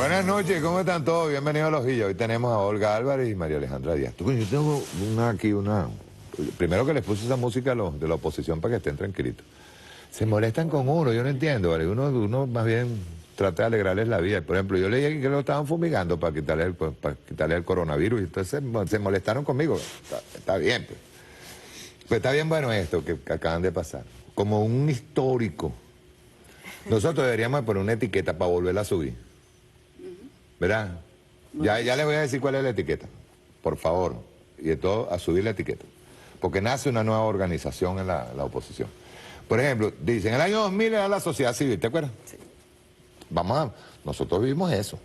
Buenas noches, ¿cómo están todos? Bienvenidos a Los Guillos. Hoy tenemos a Olga Álvarez y María Alejandra Díaz. Yo tengo una... Primero que les puse esa música de la oposición para que estén tranquilitos. Se molestan con uno, yo no entiendo, ¿vale? Uno más bien trata de alegrarles la vida. Por ejemplo, yo leí que lo estaban fumigando para quitarle el coronavirus y entonces se molestaron conmigo. Está bien, pues. Pues está bien bueno esto que acaban de pasar. Como un histórico. Nosotros deberíamos poner una etiqueta para volverla a subir. ¿Verdad? Ya les voy a decir cuál es la etiqueta. Por favor. Y de todo, a subir la etiqueta. Porque nace una nueva organización en la oposición. Por ejemplo, dicen, en el año 2000 era la sociedad civil, ¿te acuerdas? Sí. Nosotros vivimos eso.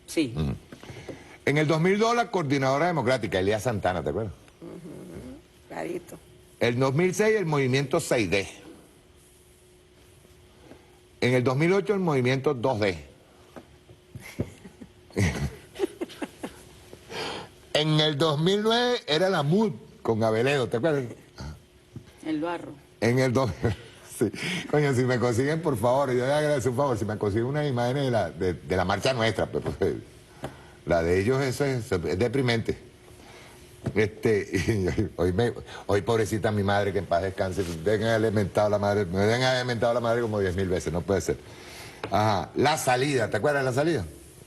Sí. En el 2002 la coordinadora democrática, Elías Santana, ¿te acuerdas? Clarito. El 2006 el movimiento 6D. En el 2008 el movimiento 2D. En el 2009 era la MUD con Aveledo, ¿te acuerdas? El barro. En el sí. Coño, si me consiguen, por favor, yo les agradezco un favor, si me consiguen unas imágenes de la marcha nuestra, pues, la de ellos eso es deprimente. Hoy pobrecita mi madre, que en paz descanse, me deben haber mentado la madre como 10.000 veces, no puede ser. Ajá, la salida, ¿te acuerdas de la salida?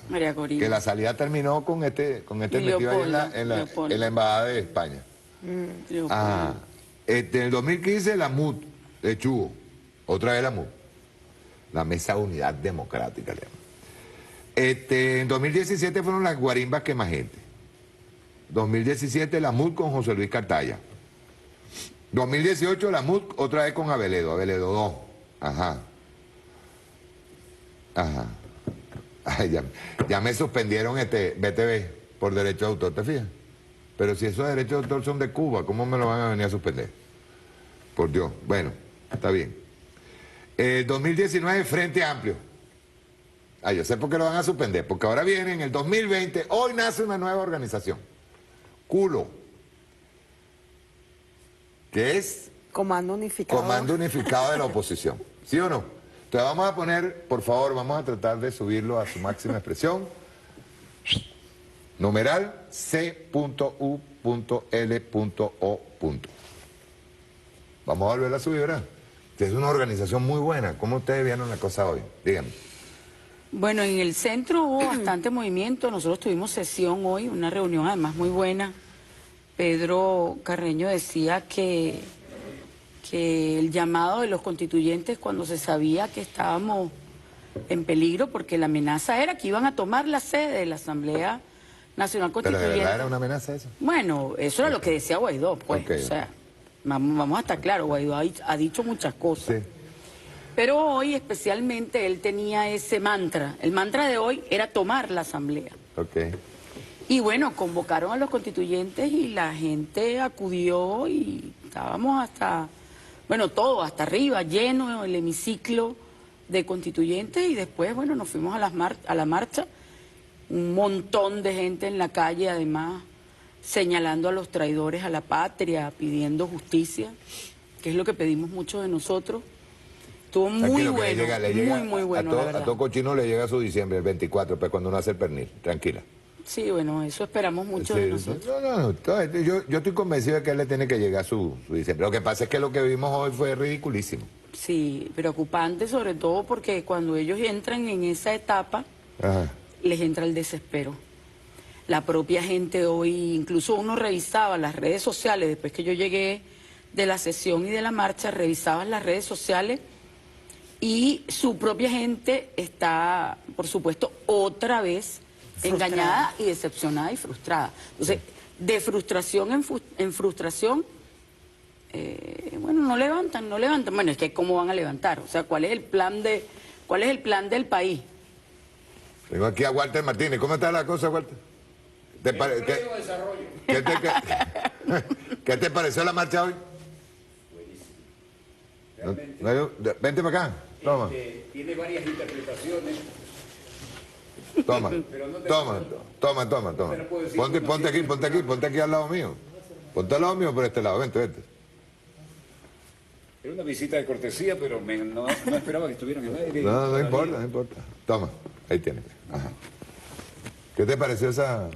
María Corina. Que la salida terminó con este metido ahí en la embajada de España. Ajá. En el 2015 la MUD de Chugo, otra vez la MUD, la Mesa de Unidad Democrática. En 2017 fueron las guarimbas que más gente. 2017 la MUD con José Luis Cartaya. 2018 la MUD otra vez con Aveledo 2. Ajá. Ajá. Ay, ya me suspendieron BTV por derecho de autor, ¿te fijas? Pero si esos derechos de autor son de Cuba, ¿cómo me lo van a venir a suspender? Por Dios. Bueno, está bien. 2019 Frente Amplio. Yo sé por qué lo van a suspender, porque ahora viene en el 2020, hoy nace una nueva organización. Culo. Que es... Comando Unificado. Comando Unificado de la Oposición. ¿Sí o no? Entonces vamos a poner, por favor, vamos a tratar de subirlo a su máxima expresión. Numeral C.U.L.O. Vamos a volver a subir, ¿verdad? Es una organización muy buena. ¿Cómo ustedes vieron la cosa hoy? Díganme. Bueno, en el centro hubo bastante movimiento. Nosotros tuvimos sesión hoy, una reunión además muy buena. Pedro Carreño decía que el llamado de los constituyentes cuando se sabía que estábamos en peligro, porque la amenaza era que iban a tomar la sede de la Asamblea Nacional Constituyente. ¿Pero de verdad era una amenaza eso? Bueno, eso era lo que decía Guaidó, pues. O sea, vamos a estar claros, Guaidó ha dicho muchas cosas. Sí. Pero hoy especialmente él tenía ese mantra. El mantra de hoy era tomar la Asamblea. Y bueno, convocaron a los constituyentes y la gente acudió y estábamos hasta, bueno, todo, hasta arriba, lleno el hemiciclo de constituyentes y después, bueno, nos fuimos a la marcha. Un montón de gente en la calle, además, señalando a los traidores a la patria, pidiendo justicia, que es lo que pedimos muchos de nosotros. Estuvo muy bueno, muy bueno, la verdad. A todo cochino le llega su diciembre, el 24, pues cuando uno hace el pernil, tranquila. Sí, bueno, eso esperamos mucho de nosotros. Yo estoy convencido de que él le tiene que llegar su diciembre. Lo que pasa es que lo que vimos hoy fue ridiculísimo. Sí, preocupante sobre todo porque cuando ellos entran en esa etapa, les entra el desespero. La propia gente hoy, incluso uno revisaba las redes sociales, después que yo llegué de la sesión y de la marcha, revisaban las redes sociales y su propia gente está, por supuesto, otra vez engañada y decepcionada y frustrada. Entonces, de frustración en frustración, bueno, no levantan. Bueno, es que ¿cómo van a levantar? O sea, ¿cuál es el plan del país? Tengo aquí a Walter Martínez. ¿Cómo está la cosa, Walter? ¿Qué te pareció la marcha hoy? Buenísimo. Vente para acá. Toma. Tiene varias interpretaciones. Toma. Ponte aquí al lado mío. Ponte al lado mío por este lado, vente. Era una visita de cortesía, pero no esperaba que estuvieran en el aire. No importa. Toma, ahí tienes. Ajá. ¿Qué te pareció esa...?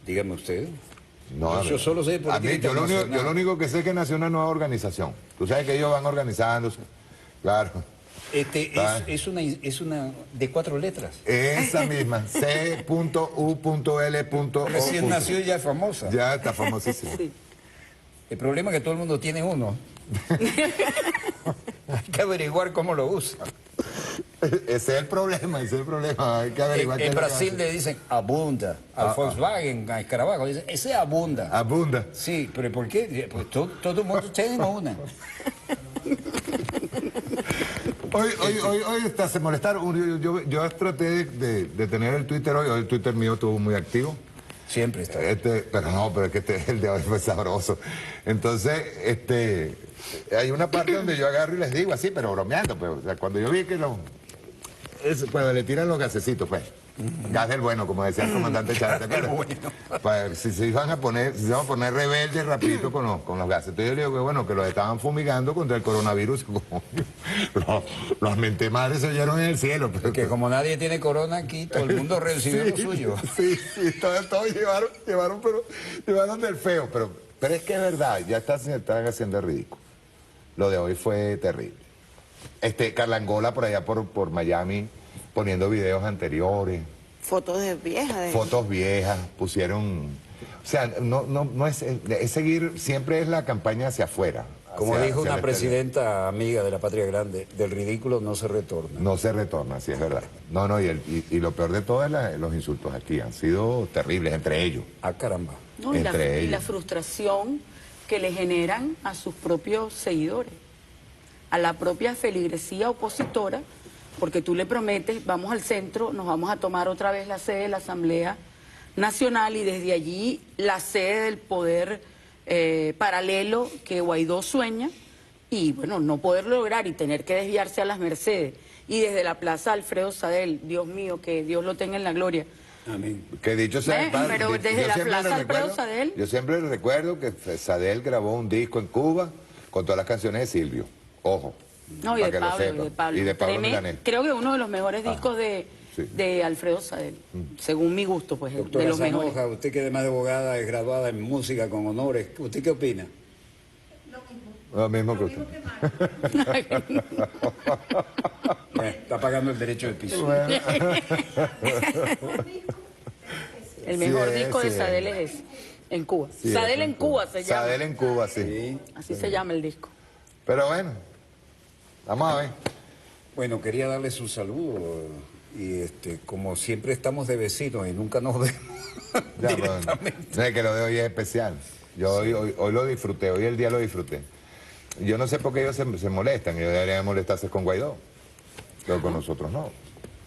Dígame usted. No, yo solo sé por qué. yo lo único que sé es que nació una nueva organización. Tú sabes que ellos van organizándose. Claro. Es una de 4 letras. Esa misma. C.U.L.O. Recién nació y ya es famosa. Ya está famosísima. Sí. El problema es que todo el mundo tiene uno. Hay que averiguar cómo lo usa. Ese es el problema, Hay que averiguar qué En es lo que Brasil hace. le dicen abunda. Al Volkswagen, a Escarabajo, dicen, ese abunda. Abunda. Sí, pero ¿por qué? Pues todo el mundo tiene una. Hoy se molestaron. Yo traté de tener el Twitter hoy. Hoy el Twitter mío estuvo muy activo. Siempre está. Pero es que el de hoy fue sabroso. Entonces, hay una parte donde yo agarro y les digo así, pero bromeando, pues. O sea, cuando yo vi que cuando le tiran los gasecitos, pues. Gas del bueno, como decía el comandante Chávez, ¿te acuerdas? Pues, si se iban a poner rebeldes rapidito con los gases. Entonces yo le digo que bueno, que los estaban fumigando contra el coronavirus. Los mentemares se oyeron en el cielo. Que como nadie tiene corona aquí, todo el mundo recibió lo suyo. Sí, todos llevaron del feo. Pero es que es verdad, ya están haciendo ridículo. Lo de hoy fue terrible. Carlangola por allá por Miami, poniendo videos anteriores. Fotos de viejas. Fotos viejas, pusieron... O sea, no es seguir, siempre es la campaña hacia afuera. Como dijo una el presidenta amiga de la Patria Grande, del ridículo no se retorna. No se retorna, sí, es verdad. Y lo peor de todo es los insultos aquí. Han sido terribles entre ellos. Ah, caramba. No, y la ellos. frustración que le generan a sus propios seguidores, a la propia feligresía opositora, porque tú le prometes, vamos al centro, nos vamos a tomar otra vez la sede de la Asamblea Nacional y desde allí la sede del poder paralelo que Guaidó sueña, y bueno, no poder lograr y tener que desviarse a las Mercedes y desde la Plaza Alfredo Sadel, Dios mío, que Dios lo tenga en la gloria. Amén. Que dicho sea de paso, pero desde la Plaza Alfredo Sadel. Yo siempre recuerdo que Sadel grabó un disco en Cuba con todas las canciones de Silvio. Ojo. No, y para de que lo Pablo, sepa. Y de Pablo Milanés. Creo que uno de los mejores discos de Alfredo Sadel, según mi gusto, pues, Doctora de los Zanoja, mejores. usted que además de abogada es graduada en música con honores, ¿usted qué opina? Lo mismo que usted. Está pagando el derecho del piso. El mejor Sí, disco de sí. Sadel es ese, en Cuba. Sí, Sadel eso en Cuba se llama. Sadel en Cuba, sí. Así se llama el disco. Pero bueno, vamos a ver. Bueno, quería darles un saludo y como siempre estamos de vecinos y nunca nos vemos Ya, directamente. no es que lo de hoy es especial. Yo hoy lo disfruté, hoy el día lo disfruté. Yo no sé por qué ellos se molestan, ellos deberían molestarse con Guaidó, pero con nosotros no.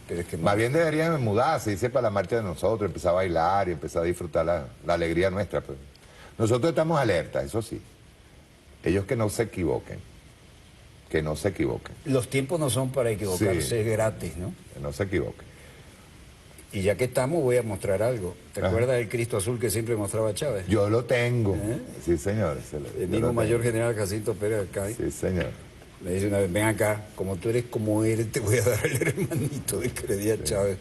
Pero es que Más bien deberían mudarse, irse para la marcha de nosotros, empezar a bailar y empezar a disfrutar la alegría nuestra. Pues. Nosotros estamos alertas, eso sí. Ellos que no se equivoquen. Que no se equivoquen. los tiempos no son para equivocarse, Sí. es gratis, ¿no? Que no se equivoquen. Y ya que estamos, voy a mostrar algo. ¿Te Ajá. acuerdas del Cristo Azul que siempre mostraba Chávez? Yo lo tengo. Sí, señor. El mismo mayor general Jacinto Pérez Alcáid Sí, señor. me dice una vez, ven acá, como tú eres como eres, te voy a dar el hermanito de que le di a Chávez.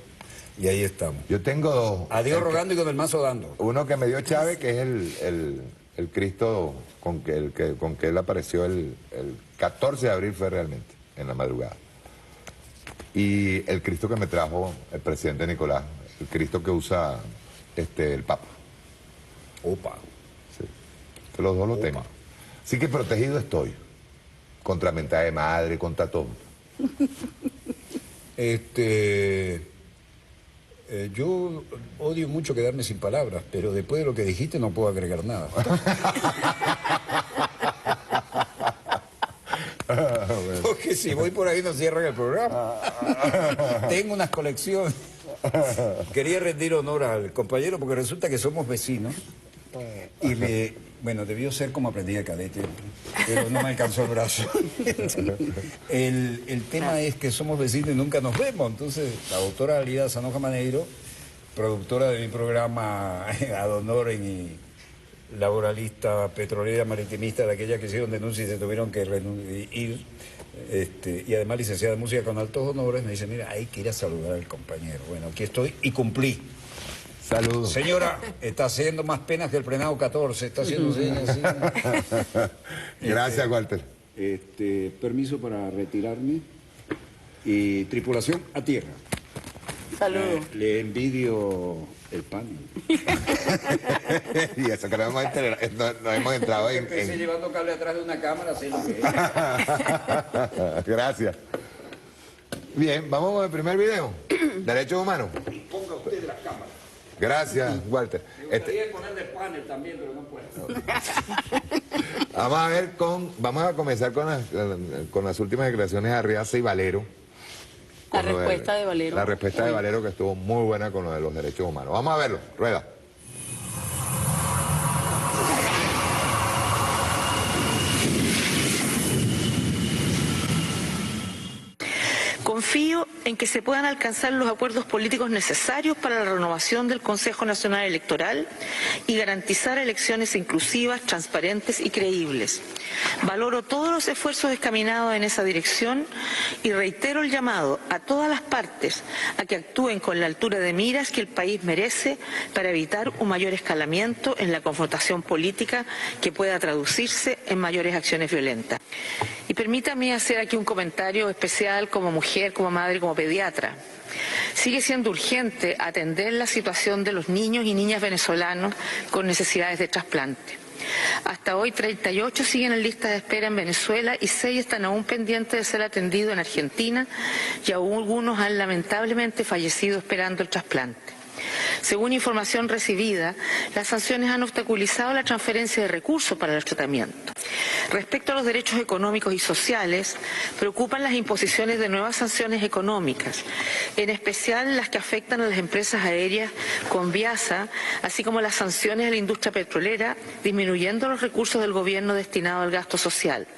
Y ahí estamos. Yo tengo dos. A Dios rogando y con el mazo dando. Uno que me dio Chávez, que es el Cristo con que él apareció el 14 de abril fue realmente, en la madrugada. Y el Cristo que me trajo el presidente Nicolás, el Cristo que usa el Papa. Opa. Sí. Que los dos lo tengo. Así que protegido estoy. Contra mentada de madre, contra todo. Yo odio mucho quedarme sin palabras, pero después de lo que dijiste no puedo agregar nada. Porque si voy por ahí no cierran el programa. Tengo unas colecciones. Quería rendir honor al compañero porque resulta que somos vecinos. Y bueno, debió ser como aprendí de cadete, pero no me alcanzó el brazo. El tema es que somos vecinos y nunca nos vemos. Entonces, la doctora Alida Zanoja Maneiro, productora de mi programa Ad Honorem y laboralista, petrolera, maritimista, de aquellas que hicieron denuncias y se tuvieron que ir, y además licenciada en música con altos honores, me dice, mira, hay que ir a saludar al compañero. Bueno, aquí estoy y cumplí. Saludos. Señora, está haciendo más penas que el frenado 14, está haciendo señas así. Gracias, Walter. Permiso para retirarme. Y tripulación a tierra. Saludos. Le envidio el panel. Y eso que no hemos entrado en... Empecé llevando cable atrás de una cámara, sé lo que es. Gracias. Bien, vamos con el primer video. Derechos humanos. Ponga usted las cámaras. Gracias, Walter. Me gustaría ponerle panel también, pero no puedo. Vamos a comenzar con las últimas declaraciones de Arriaza y Valero. La respuesta de Valero. La respuesta de Valero, que estuvo muy buena con lo de los derechos humanos. Vamos a verlo. Rueda. Confío en que se puedan alcanzar los acuerdos políticos necesarios para la renovación del Consejo Nacional Electoral y garantizar elecciones inclusivas, transparentes y creíbles. Valoro todos los esfuerzos encaminados en esa dirección y reitero el llamado a todas las partes a que actúen con la altura de miras que el país merece para evitar un mayor escalamiento en la confrontación política que pueda traducirse en mayores acciones violentas. Y permítame hacer aquí un comentario especial como mujer, como madre, como pediatra. Sigue siendo urgente atender la situación de los niños y niñas venezolanos con necesidades de trasplante. Hasta hoy 38 siguen en lista de espera en Venezuela y 6 están aún pendientes de ser atendidos en Argentina y algunos han lamentablemente fallecido esperando el trasplante. Según información recibida, las sanciones han obstaculizado la transferencia de recursos para el tratamiento. Respecto a los derechos económicos y sociales, preocupan las imposiciones de nuevas sanciones económicas, en especial las que afectan a las empresas aéreas con Viasa, así como las sanciones a la industria petrolera, disminuyendo los recursos del gobierno destinados al gasto social.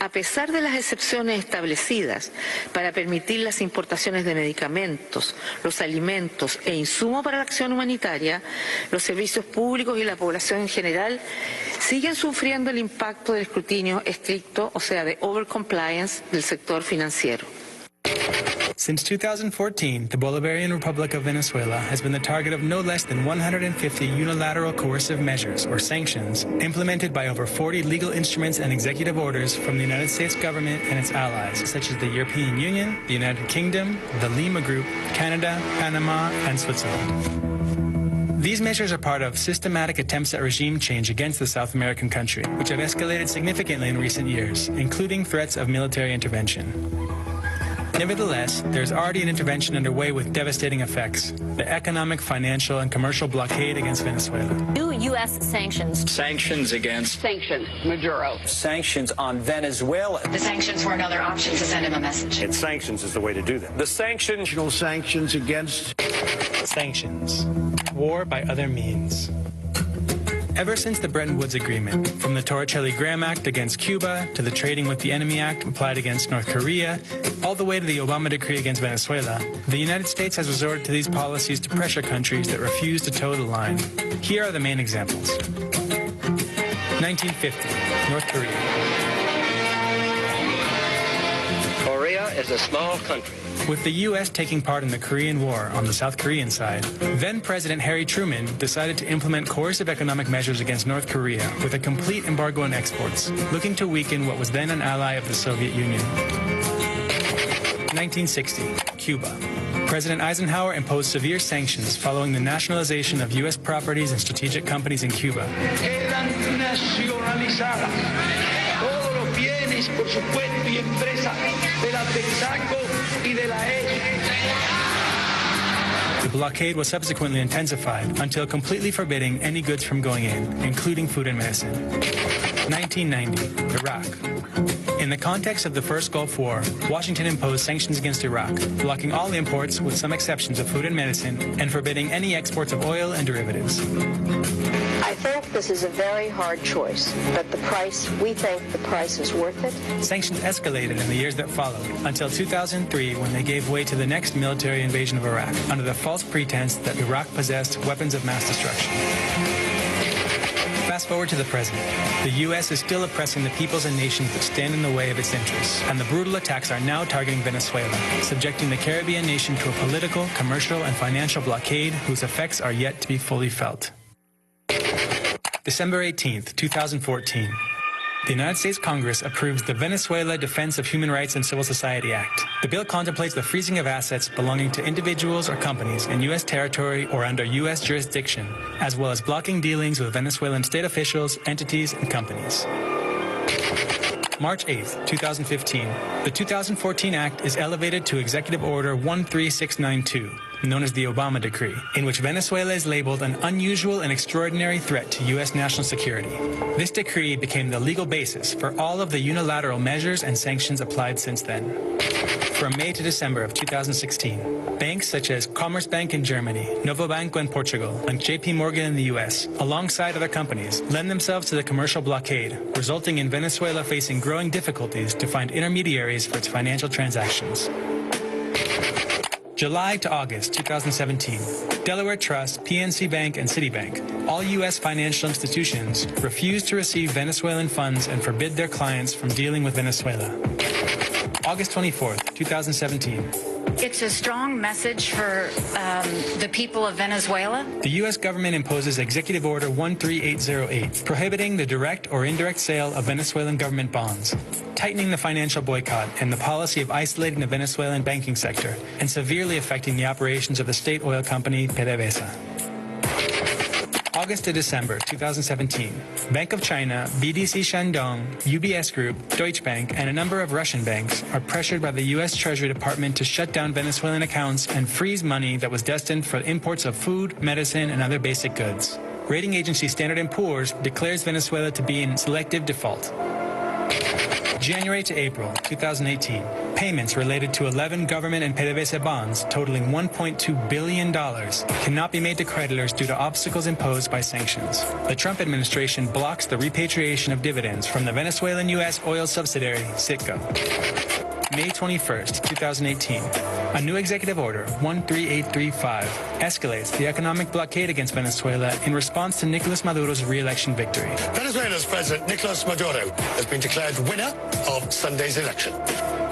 A pesar de las excepciones establecidas para permitir las importaciones de medicamentos, los alimentos e insumos para la acción humanitaria, los servicios públicos y la población en general siguen sufriendo el impacto del escrutinio estricto, o sea, de overcompliance del sector financiero. Since 2014, the Bolivarian Republic of Venezuela has been the target of no less than 150 unilateral coercive measures, or sanctions, implemented by over 40 legal instruments and executive orders from the United States government and its allies, such as the European Union, the United Kingdom, the Lima Group, Canada, Panama, and Switzerland. These measures are part of systematic attempts at regime change against the South American country, which have escalated significantly in recent years, including threats of military intervention. Nevertheless, there is already an intervention underway with devastating effects: the economic, financial, and commercial blockade against Venezuela. New U.S. sanctions. Sanctions against. Sanctions. Maduro. Sanctions on Venezuela. The sanctions were another option to send him a message. And sanctions is the way to do that. The sanctions. Sanctions against. Sanctions. War by other means. Ever since the Bretton Woods Agreement, from the Torricelli-Graham Act against Cuba to the Trading with the Enemy Act applied against North Korea, all the way to the Obama Decree against Venezuela, the United States has resorted to these policies to pressure countries that refuse to toe the line. Here are the main examples. 1950, North Korea. Korea is a small country. With the U.S. taking part in the Korean War on the South Korean side, then-President Harry Truman decided to implement coercive economic measures against North Korea with a complete embargo on exports, looking to weaken what was then an ally of the Soviet Union. 1960, Cuba. President Eisenhower imposed severe sanctions following the nationalization of U.S. properties and strategic companies in Cuba. Por supuesto, y empresas de la Texaco y de la The blockade was subsequently intensified until completely forbidding any goods from going in, including food and medicine. 1990, Iraq. In the context of the first Gulf War, Washington imposed sanctions against Iraq, blocking all imports with some exceptions of food and medicine, and forbidding any exports of oil and derivatives. I think this is a very hard choice, but we think the price is worth it. Sanctions escalated in the years that followed, until 2003 when they gave way to the next military invasion of Iraq, under the false pretense that Iraq possessed weapons of mass destruction. Fast forward to the present. The U.S. is still oppressing the peoples and nations that stand in the way of its interests, and the brutal attacks are now targeting Venezuela, subjecting the Caribbean nation to a political, commercial, and financial blockade whose effects are yet to be fully felt. December 18th, 2014. The United States Congress approves the Venezuela Defense of Human Rights and Civil Society Act. The bill contemplates the freezing of assets belonging to individuals or companies in U.S. territory or under U.S. jurisdiction, as well as blocking dealings with Venezuelan state officials, entities, and companies. March 8th, 2015. The 2014 Act is elevated to Executive Order 13692, known as the Obama Decree, in which Venezuela is labeled an unusual and extraordinary threat to U.S. national security. This decree became the legal basis for all of the unilateral measures and sanctions applied since then. From May to December of 2016, banks such as Commerzbank in Germany, Novo Banco in Portugal, and JP Morgan in the U.S., alongside other companies, lend themselves to the commercial blockade, resulting in Venezuela facing growing difficulties to find intermediaries for its financial transactions. July to August 2017, Delaware Trust, PNC Bank, and Citibank, all U.S. financial institutions, refused to receive Venezuelan funds and forbid their clients from dealing with Venezuela. August 24th, 2017. It's a strong message for the people of Venezuela. The U.S. government imposes Executive Order 13808, prohibiting the direct or indirect sale of Venezuelan government bonds, tightening the financial boycott and the policy of isolating the Venezuelan banking sector, and severely affecting the operations of the state oil company PDVSA. August to December 2017, Bank of China, BDC Shandong, UBS Group, Deutsche Bank, and a number of Russian banks are pressured by the U.S. Treasury Department to shut down Venezuelan accounts and freeze money that was destined for imports of food, medicine, and other basic goods. Rating agency Standard & Poor's declares Venezuela to be in selective default. January to April 2018, payments related to 11 government and PDVSA bonds totaling $1.2 billion cannot be made to creditors due to obstacles imposed by sanctions. The Trump administration blocks the repatriation of dividends from the Venezuelan U.S. oil subsidiary, Citgo. May 21st, 2018, a new executive order, 13835, escalates the economic blockade against Venezuela in response to Nicolas Maduro's re-election victory. Venezuela's President Nicolas Maduro has been declared winner of Sunday's election.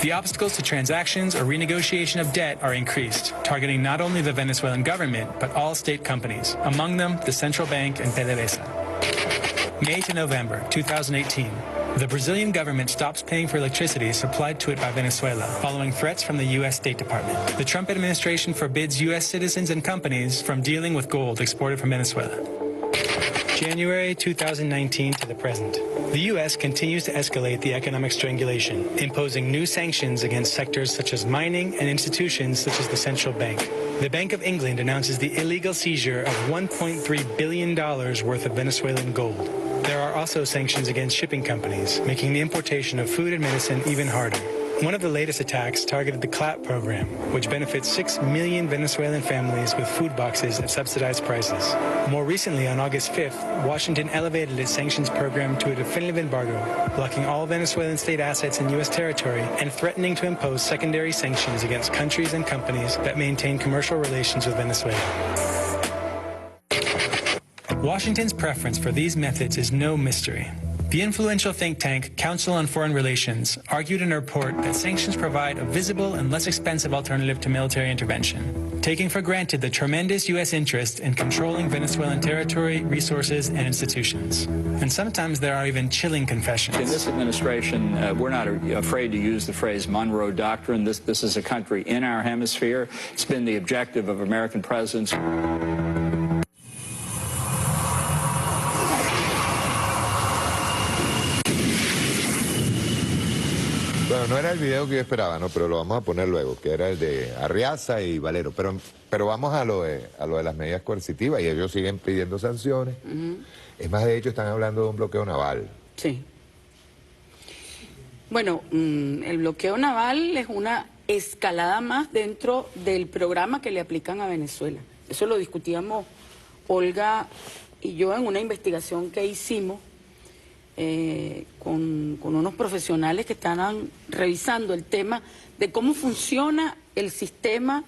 The obstacles to transactions or renegotiation of debt are increased, targeting not only the Venezuelan government, but all state companies, among them the central bank and PDVSA. May to November 2018. The Brazilian government stops paying for electricity supplied to it by Venezuela, following threats from the U.S. State Department. The Trump administration forbids U.S. citizens and companies from dealing with gold exported from Venezuela. January 2019 to the present. The U.S. continues to escalate the economic strangulation, imposing new sanctions against sectors such as mining and institutions such as the central bank. The Bank of England announces the illegal seizure of $1.3 billion worth of Venezuelan gold. There are also sanctions against shipping companies, making the importation of food and medicine even harder. One of the latest attacks targeted the CLAP program, which benefits 6 million Venezuelan families with food boxes at subsidized prices. More recently, on August 5th, Washington elevated its sanctions program to a definitive embargo, blocking all Venezuelan state assets in U.S. territory and threatening to impose secondary sanctions against countries and companies that maintain commercial relations with Venezuela. Washington's preference for these methods is no mystery. The influential think tank Council on Foreign Relations argued in a report that sanctions provide a visible and less expensive alternative to military intervention, taking for granted the tremendous U.S. interest in controlling Venezuelan territory, resources, and institutions. And sometimes there are even chilling confessions. In this administration, we're not afraid to use the phrase Monroe Doctrine. This is a country in our hemisphere. It's been the objective of American presidents. Bueno, no era el video que yo esperaba, ¿no? Pero lo vamos a poner luego, que era el de Arriaza y Valero. Pero vamos a lo de las medidas coercitivas y ellos siguen pidiendo sanciones. Es más, de hecho, están hablando de un bloqueo naval. Sí. Bueno, el bloqueo naval es una escalada más dentro del programa que le aplican a Venezuela. Eso lo discutíamos Olga y yo en una investigación que hicimos con unos profesionales que estaban revisando el tema de cómo funciona el sistema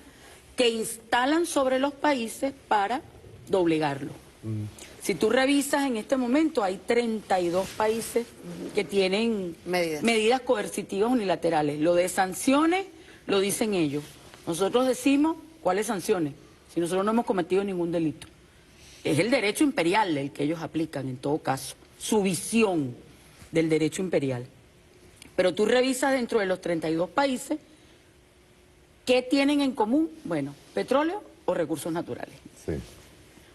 que instalan sobre los países para doblegarlo. Si tú revisas en este momento, hay 32 países que tienen medidas coercitivas unilaterales. Lo de sanciones lo dicen ellos. Nosotros decimos, ¿cuáles sanciones? Si nosotros no hemos cometido ningún delito. Es el derecho imperial el que ellos aplican en todo caso, su visión del derecho imperial. Pero tú revisas dentro de los 32 países, ¿qué tienen en común? Bueno, petróleo o recursos naturales. Sí.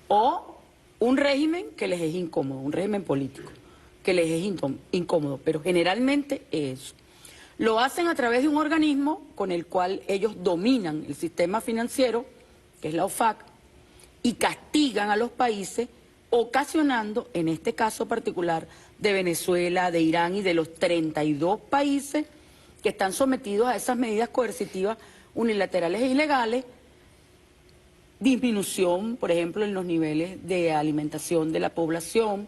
O un régimen que les es incómodo, un régimen político que les es incómodo, pero generalmente es eso. Lo hacen a través de un organismo con el cual ellos dominan el sistema financiero, que es la OFAC, y castigan a los países, ocasionando, en este caso particular, de Venezuela, de Irán y de los 32 países que están sometidos a esas medidas coercitivas unilaterales e ilegales, disminución, por ejemplo, en los niveles de alimentación de la población,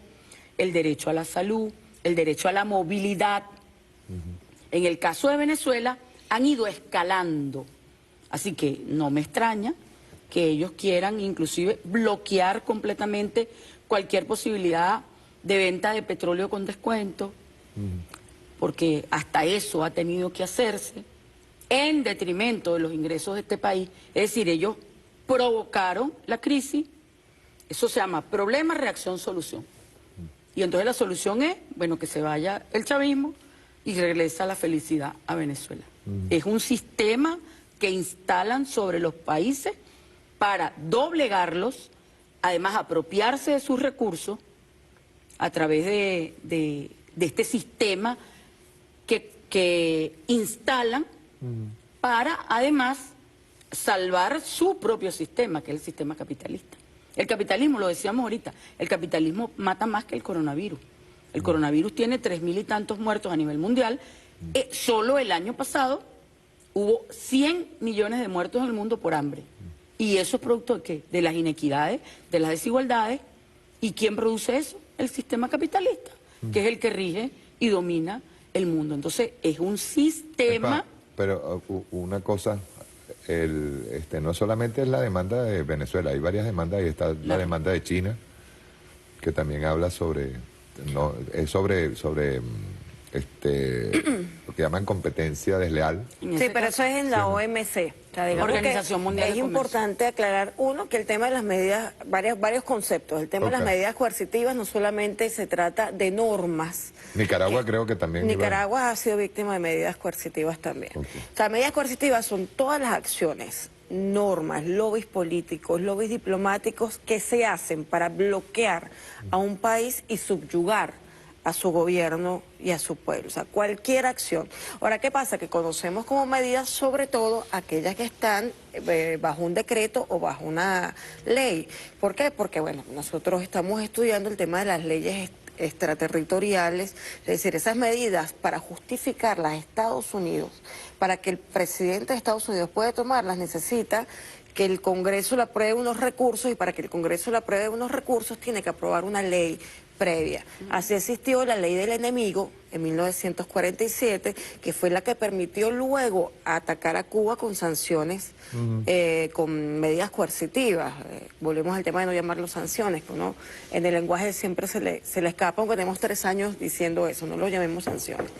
el derecho a la salud, el derecho a la movilidad. En el caso de Venezuela han ido escalando, así que no me extraña que ellos quieran inclusive bloquear completamente cualquier posibilidad de venta de petróleo con descuento, porque hasta eso ha tenido que hacerse en detrimento de los ingresos de este país. Es decir, ellos provocaron la crisis, eso se llama problema, reacción, solución. Y entonces la solución es, bueno, que se vaya el chavismo y regresa la felicidad a Venezuela. Es un sistema que instalan sobre los países para doblegarlos, además apropiarse de sus recursos a través de este sistema que instalan para además salvar su propio sistema, que es el sistema capitalista. El capitalismo, lo decíamos ahorita, el capitalismo mata más que el coronavirus. El coronavirus tiene 3.000 y tantos muertos a nivel mundial. Solo el año pasado hubo 100 millones de muertos en el mundo por hambre. ¿Y eso es producto de qué? De las inequidades, de las desigualdades. ¿Y quién produce eso? El sistema capitalista, que es el que rige y domina el mundo. Entonces, es un sistema... Pero una cosa, no solamente es la demanda de Venezuela, hay varias demandas, ahí está la demanda de China, que también habla sobre lo que llaman competencia desleal. Sí, pero eso es en la OMC. O sea, digamos Organización Mundial de Comercio. Es importante aclarar, uno, que el tema de las medidas, varios conceptos. El tema de las medidas coercitivas no solamente se trata de normas. Nicaragua creo que también... Nicaragua ha sido víctima de medidas coercitivas también. O sea, medidas coercitivas son todas las acciones, normas, lobbies políticos, lobbies diplomáticos que se hacen para bloquear a un país y subyugar a su gobierno y a su pueblo, o sea, cualquier acción. Ahora, ¿qué pasa? Que conocemos como medidas sobre todo aquellas que están bajo un decreto o bajo una ley. ¿Por qué? Porque, bueno, nosotros estamos estudiando el tema de las leyes extraterritoriales, es decir, esas medidas para justificarlas a Estados Unidos, para que el presidente de Estados Unidos pueda tomarlas, necesita que el Congreso le apruebe unos recursos, y para que el Congreso le apruebe unos recursos tiene que aprobar una ley previa. Así existió la ley del enemigo en 1947, que fue la que permitió luego atacar a Cuba con sanciones, con medidas coercitivas. Volvemos al tema de no llamarlo sanciones, que uno en el lenguaje siempre se le escapa, aunque tenemos 3 años diciendo eso, no lo llamemos sanciones.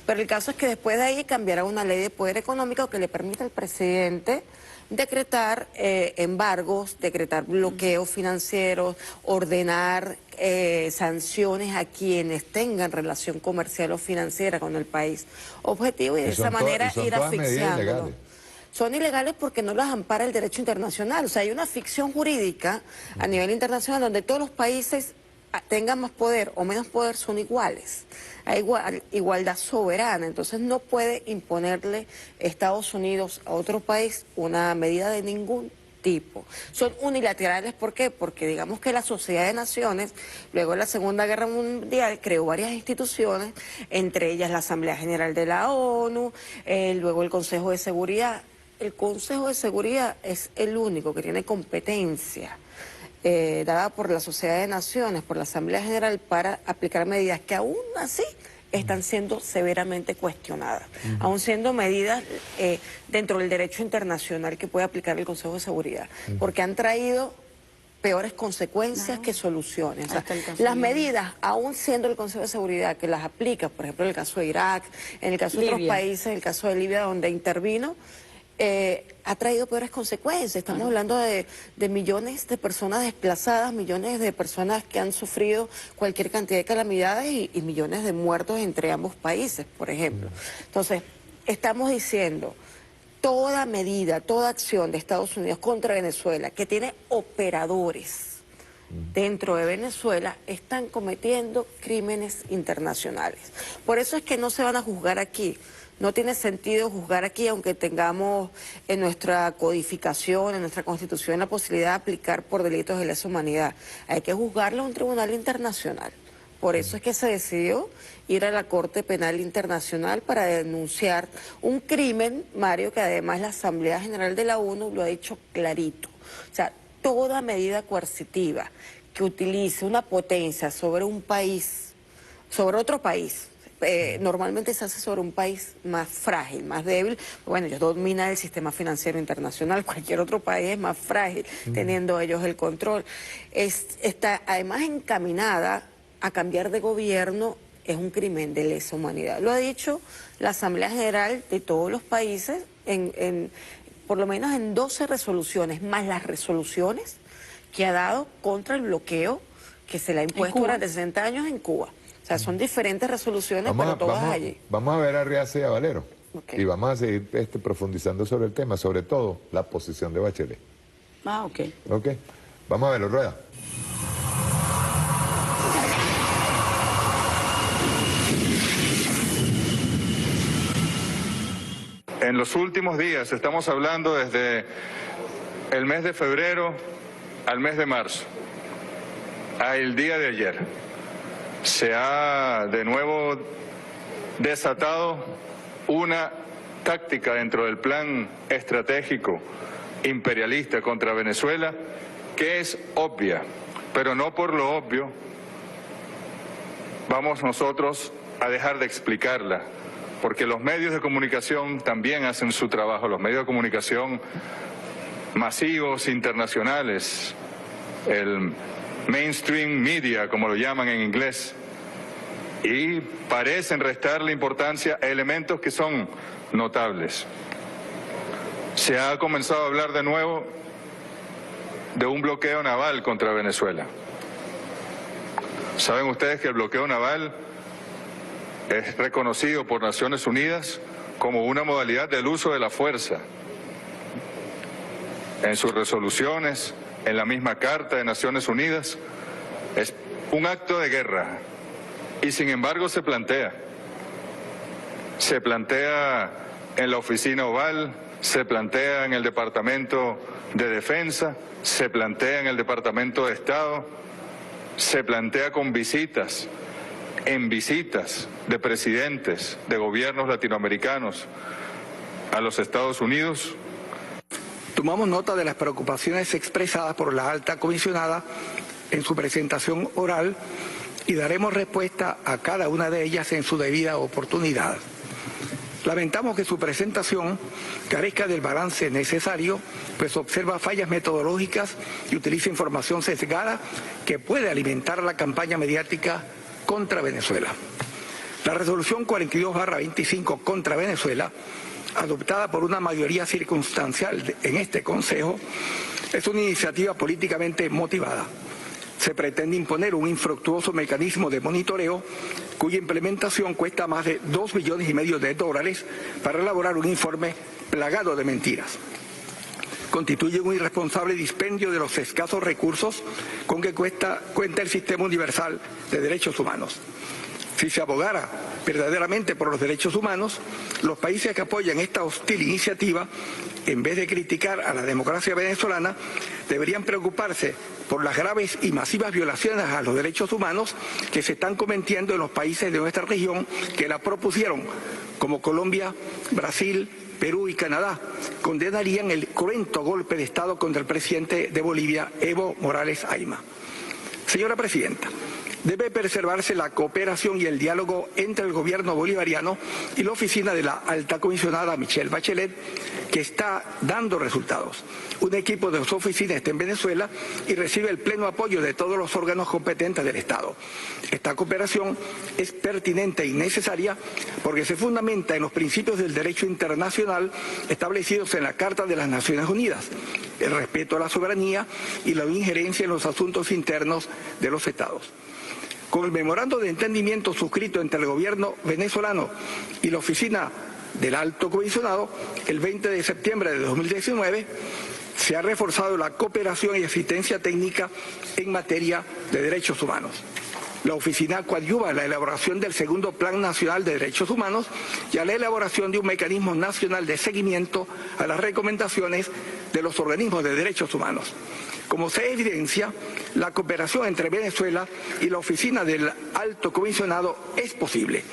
Pero el caso es que después de ahí cambiará una ley de poder económico que le permita al presidente decretar embargos, decretar bloqueos financieros, ordenar sanciones a quienes tengan relación comercial o financiera con el país objetivo, y de esa manera ir asfixiándolo. Son ilegales porque no las ampara el derecho internacional. O sea, hay una ficción jurídica a nivel internacional donde todos los países tengan más poder o menos poder son iguales. Hay igualdad soberana, entonces no puede imponerle Estados Unidos a otro país una medida de ningún tipo. Son unilaterales, ¿por qué? Porque digamos que la Sociedad de Naciones, luego de la Segunda Guerra Mundial, creó varias instituciones, entre ellas la Asamblea General de la ONU, luego el Consejo de Seguridad. El Consejo de Seguridad es el único que tiene competencia dada por la Sociedad de Naciones, por la Asamblea General, para aplicar medidas que aún así están siendo severamente cuestionadas, aún siendo medidas dentro del derecho internacional que puede aplicar el Consejo de Seguridad, porque han traído peores consecuencias que soluciones. O sea, las medidas, aún siendo el Consejo de Seguridad que las aplica, por ejemplo, en el caso de Irak, en el caso de otros países, en el caso de Libia, donde intervino, ha traído peores consecuencias. Estamos hablando de millones de personas desplazadas, millones de personas que han sufrido cualquier cantidad de calamidades y millones de muertos entre ambos países, por ejemplo. Entonces, estamos diciendo, toda medida, toda acción de Estados Unidos contra Venezuela que tiene operadores dentro de Venezuela están cometiendo crímenes internacionales. Por eso es que no se van a juzgar aquí. No tiene sentido juzgar aquí, aunque tengamos en nuestra codificación, en nuestra Constitución, la posibilidad de aplicar por delitos de lesa humanidad. Hay que juzgarlo en un tribunal internacional. Por eso es que se decidió ir a la Corte Penal Internacional para denunciar un crimen, Mario, que además la Asamblea General de la ONU lo ha dicho clarito. O sea, toda medida coercitiva que utilice una potencia sobre un país, sobre otro país, normalmente se hace sobre un país más frágil, más débil. Bueno, ellos dominan el sistema financiero internacional, cualquier otro país es más frágil, teniendo ellos el control. Está además encaminada a cambiar de gobierno, es un crimen de lesa humanidad. Lo ha dicho la Asamblea General de todos los países, por lo menos en 12 resoluciones, más las resoluciones que ha dado contra el bloqueo que se le ha impuesto durante 60 años en Cuba. O sea, son diferentes resoluciones, pero todas allí. Vamos a ver a Riaza y a Valero. Y vamos a seguir profundizando sobre el tema, sobre todo la posición de Bachelet. Ok. Ok. Vamos a verlo, Rueda. En los últimos días, estamos hablando desde el mes de febrero al mes de marzo, al día de ayer, se ha de nuevo desatado una táctica dentro del plan estratégico imperialista contra Venezuela que es obvia, pero no por lo obvio vamos nosotros a dejar de explicarla, porque los medios de comunicación también hacen su trabajo, los medios de comunicación masivos, internacionales, el mainstream media, como lo llaman en inglés, y parecen restarle importancia a elementos que son notables. Se ha comenzado a hablar de nuevo de un bloqueo naval contra Venezuela. Saben ustedes que el bloqueo naval es reconocido por Naciones Unidas como una modalidad del uso de la fuerza. En sus resoluciones, en la misma Carta de Naciones Unidas, es un acto de guerra. Y sin embargo se plantea en la Oficina Oval, se plantea en el Departamento de Defensa, se plantea en el Departamento de Estado, se plantea con visitas de presidentes de gobiernos latinoamericanos a los Estados Unidos. Tomamos nota de las preocupaciones expresadas por la alta comisionada en su presentación oral y daremos respuesta a cada una de ellas en su debida oportunidad. Lamentamos que su presentación carezca del balance necesario, pues observa fallas metodológicas y utiliza información sesgada que puede alimentar la campaña mediática contra Venezuela. La resolución 42/25 contra Venezuela, adoptada por una mayoría circunstancial en este Consejo, es una iniciativa políticamente motivada. Se pretende imponer un infructuoso mecanismo de monitoreo cuya implementación cuesta más de $2,5 millones de dólares para elaborar un informe plagado de mentiras. Constituye un irresponsable dispendio de los escasos recursos con que cuenta el Sistema Universal de Derechos Humanos. Si se abogara verdaderamente por los derechos humanos, los países que apoyan esta hostil iniciativa, en vez de criticar a la democracia venezolana, deberían preocuparse por las graves y masivas violaciones a los derechos humanos que se están cometiendo en los países de nuestra región que la propusieron, como Colombia, Brasil, Perú y Canadá. Condenarían el cruento golpe de Estado contra el presidente de Bolivia, Evo Morales Ayma. Señora Presidenta, Debe preservarse la cooperación y el diálogo entre el gobierno bolivariano y la oficina de la alta comisionada Michelle Bachelet, que está dando resultados. Un equipo de su oficina está en Venezuela y recibe el pleno apoyo de todos los órganos competentes del Estado. Esta cooperación es pertinente y necesaria porque se fundamenta en los principios del derecho internacional establecidos en la Carta de las Naciones Unidas, el respeto a la soberanía y la injerencia en los asuntos internos de los Estados. Con el memorando de entendimiento suscrito entre el gobierno venezolano y la oficina del Alto Comisionado, el 20 de septiembre de 2019, se ha reforzado la cooperación y asistencia técnica en materia de derechos humanos. La oficina coadyuva a la elaboración del segundo Plan Nacional de Derechos Humanos y a la elaboración de un mecanismo nacional de seguimiento a las recomendaciones de los organismos de derechos humanos. Como se evidencia, la cooperación entre Venezuela y la oficina del Alto Comisionado es posible,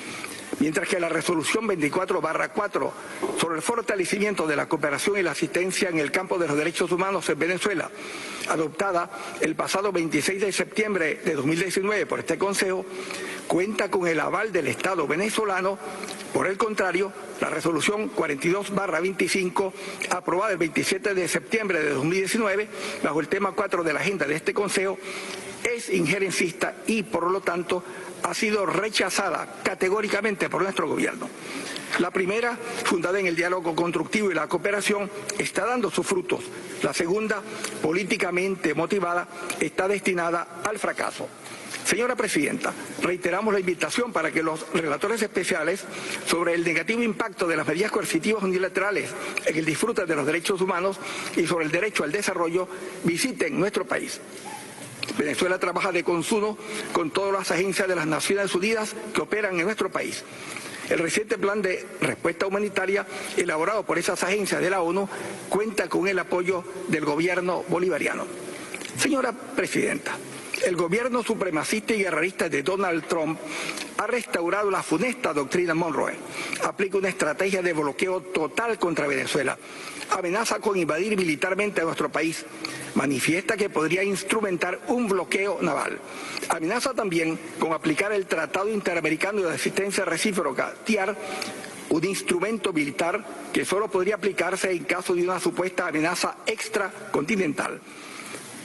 mientras que la resolución 24/4 sobre el fortalecimiento de la cooperación y la asistencia en el campo de los derechos humanos en Venezuela, adoptada el pasado 26 de septiembre de 2019 por este Consejo, cuenta con el aval del Estado venezolano. Por el contrario, la resolución 42/25, aprobada el 27 de septiembre de 2019, bajo el tema 4 de la agenda de este Consejo, es injerencista y, por lo tanto, ha sido rechazada categóricamente por nuestro gobierno. La primera, fundada en el diálogo constructivo y la cooperación, está dando sus frutos. La segunda, políticamente motivada, está destinada al fracaso. Señora Presidenta, reiteramos la invitación para que los relatores especiales sobre el negativo impacto de las medidas coercitivas unilaterales en el disfrute de los derechos humanos y sobre el derecho al desarrollo visiten nuestro país. Venezuela trabaja de consumo con todas las agencias de las Naciones Unidas que operan en nuestro país. El reciente plan de respuesta humanitaria elaborado por esas agencias de la ONU cuenta con el apoyo del gobierno bolivariano. Señora Presidenta, el gobierno supremacista y guerrerista de Donald Trump ha restaurado la funesta doctrina Monroe, aplica una estrategia de bloqueo total contra Venezuela, amenaza con invadir militarmente a nuestro país, manifiesta que podría instrumentar un bloqueo naval, amenaza también con aplicar el Tratado Interamericano de Asistencia Recíproca, TIAR, un instrumento militar que solo podría aplicarse en caso de una supuesta amenaza extracontinental.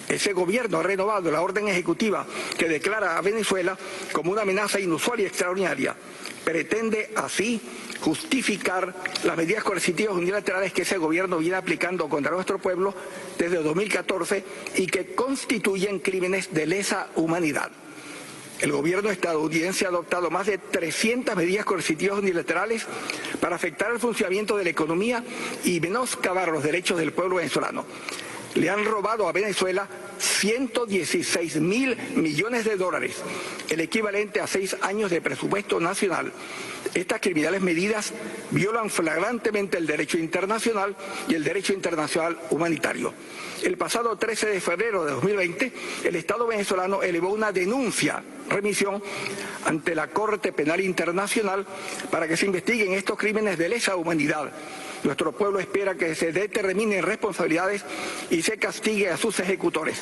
Ese gobierno ha renovado la orden ejecutiva que declara a Venezuela como una amenaza inusual y extraordinaria. Pretende así justificar las medidas coercitivas unilaterales que ese gobierno viene aplicando contra nuestro pueblo desde 2014 y que constituyen crímenes de lesa humanidad. El gobierno estadounidense ha adoptado más de 300 medidas coercitivas unilaterales para afectar el funcionamiento de la economía y menoscabar los derechos del pueblo venezolano. Le han robado a Venezuela 116.000 millones de dólares, el equivalente a 6 años de presupuesto nacional. Estas criminales medidas violan flagrantemente el derecho internacional y el derecho internacional humanitario. El pasado 13 de febrero de 2020, el Estado venezolano elevó una remisión ante la Corte Penal Internacional para que se investiguen estos crímenes de lesa humanidad. Nuestro pueblo espera que se determinen responsabilidades y se castigue a sus ejecutores.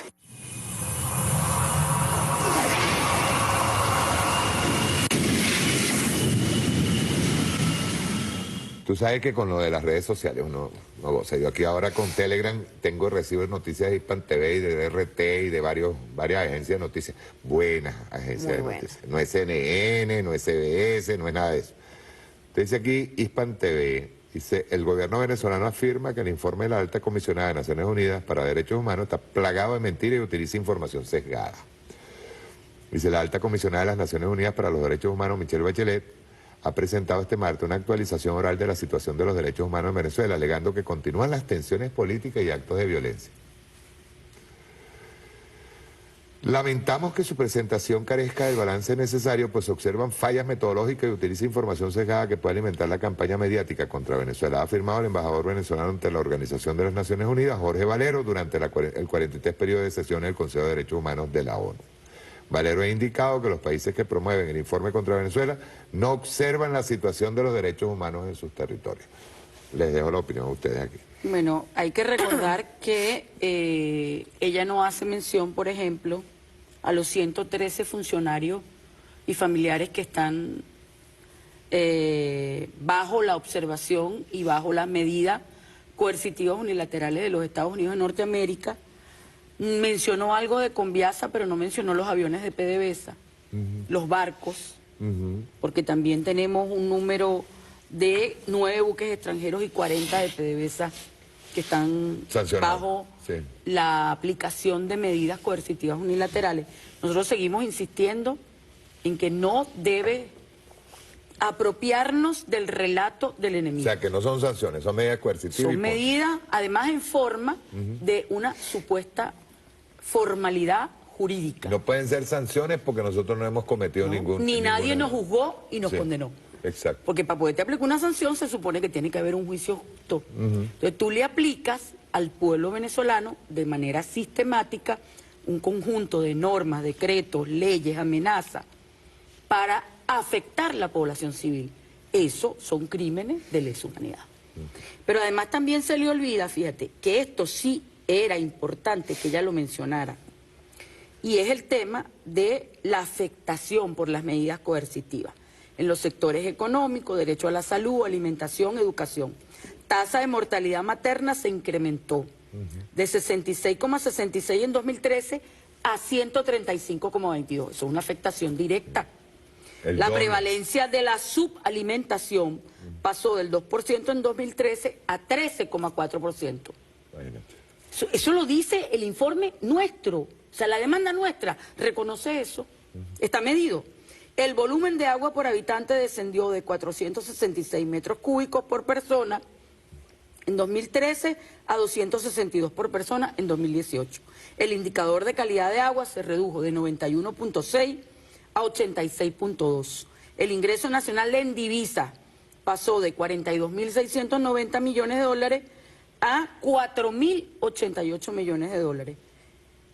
Tú sabes que con lo de las redes sociales uno no goza. Yo aquí ahora con Telegram recibo noticias de Hispan TV y de RT y de varias agencias de noticias. Buenas agencias de noticias. No es CNN, no es CBS, no es nada de eso. Te dice aquí Hispan TV. Dice, el gobierno venezolano afirma que el informe de la alta comisionada de Naciones Unidas para Derechos Humanos está plagado de mentiras y utiliza información sesgada. Dice, la alta comisionada de las Naciones Unidas para los Derechos Humanos, Michelle Bachelet, ha presentado este martes una actualización oral de la situación de los derechos humanos en Venezuela, alegando que continúan las tensiones políticas y actos de violencia. Lamentamos que su presentación carezca del balance necesario, pues se observan fallas metodológicas y utiliza información sesgada que puede alimentar la campaña mediática contra Venezuela, ha afirmado el embajador venezolano ante la Organización de las Naciones Unidas, Jorge Valero, durante el 43 periodo de sesiones del Consejo de Derechos Humanos de la ONU. Valero ha indicado que los países que promueven el informe contra Venezuela no observan la situación de los derechos humanos en sus territorios. Les dejo la opinión a ustedes aquí. Bueno, hay que recordar que ella no hace mención, por ejemplo, a los 113 funcionarios y familiares que están bajo la observación y bajo las medidas coercitivas unilaterales de los Estados Unidos de Norteamérica. Mencionó algo de Conviasa, pero no mencionó los aviones de PDVSA, los barcos, porque también tenemos un número de 9 buques extranjeros y 40 de PDVSA que están bajo la aplicación de medidas coercitivas unilaterales. Nosotros seguimos insistiendo en que no debe apropiarnos del relato del enemigo. O sea, que no son sanciones, son medidas coercitivas. Son medidas, además, en forma de una supuesta formalidad jurídica. No pueden ser sanciones porque nosotros no hemos cometido ningún... Ni nadie nos juzgó y nos condenó. Exacto. Porque para poderte aplicar una sanción se supone que tiene que haber un juicio justo. Entonces tú le aplicas al pueblo venezolano de manera sistemática un conjunto de normas, decretos, leyes, amenazas para afectar la población civil. Eso son crímenes de lesa humanidad. Pero además también se le olvida, fíjate, que esto sí era importante que ella lo mencionara. Y es el tema de la afectación por las medidas coercitivas en los sectores económicos, derecho a la salud, alimentación, educación. Tasa de mortalidad materna se incrementó de 66,66 en 2013 a 135,22. Eso es una afectación directa. La prevalencia de la subalimentación pasó del 2% en 2013 a 13,4%. Eso lo dice el informe nuestro, o sea, la demanda nuestra reconoce eso, está medido. El volumen de agua por habitante descendió de 466 metros cúbicos por persona en 2013 a 262 por persona en 2018. El indicador de calidad de agua se redujo de 91.6 a 86.2. El ingreso nacional en divisa pasó de 42.690 millones de dólares a 4.088 millones de dólares.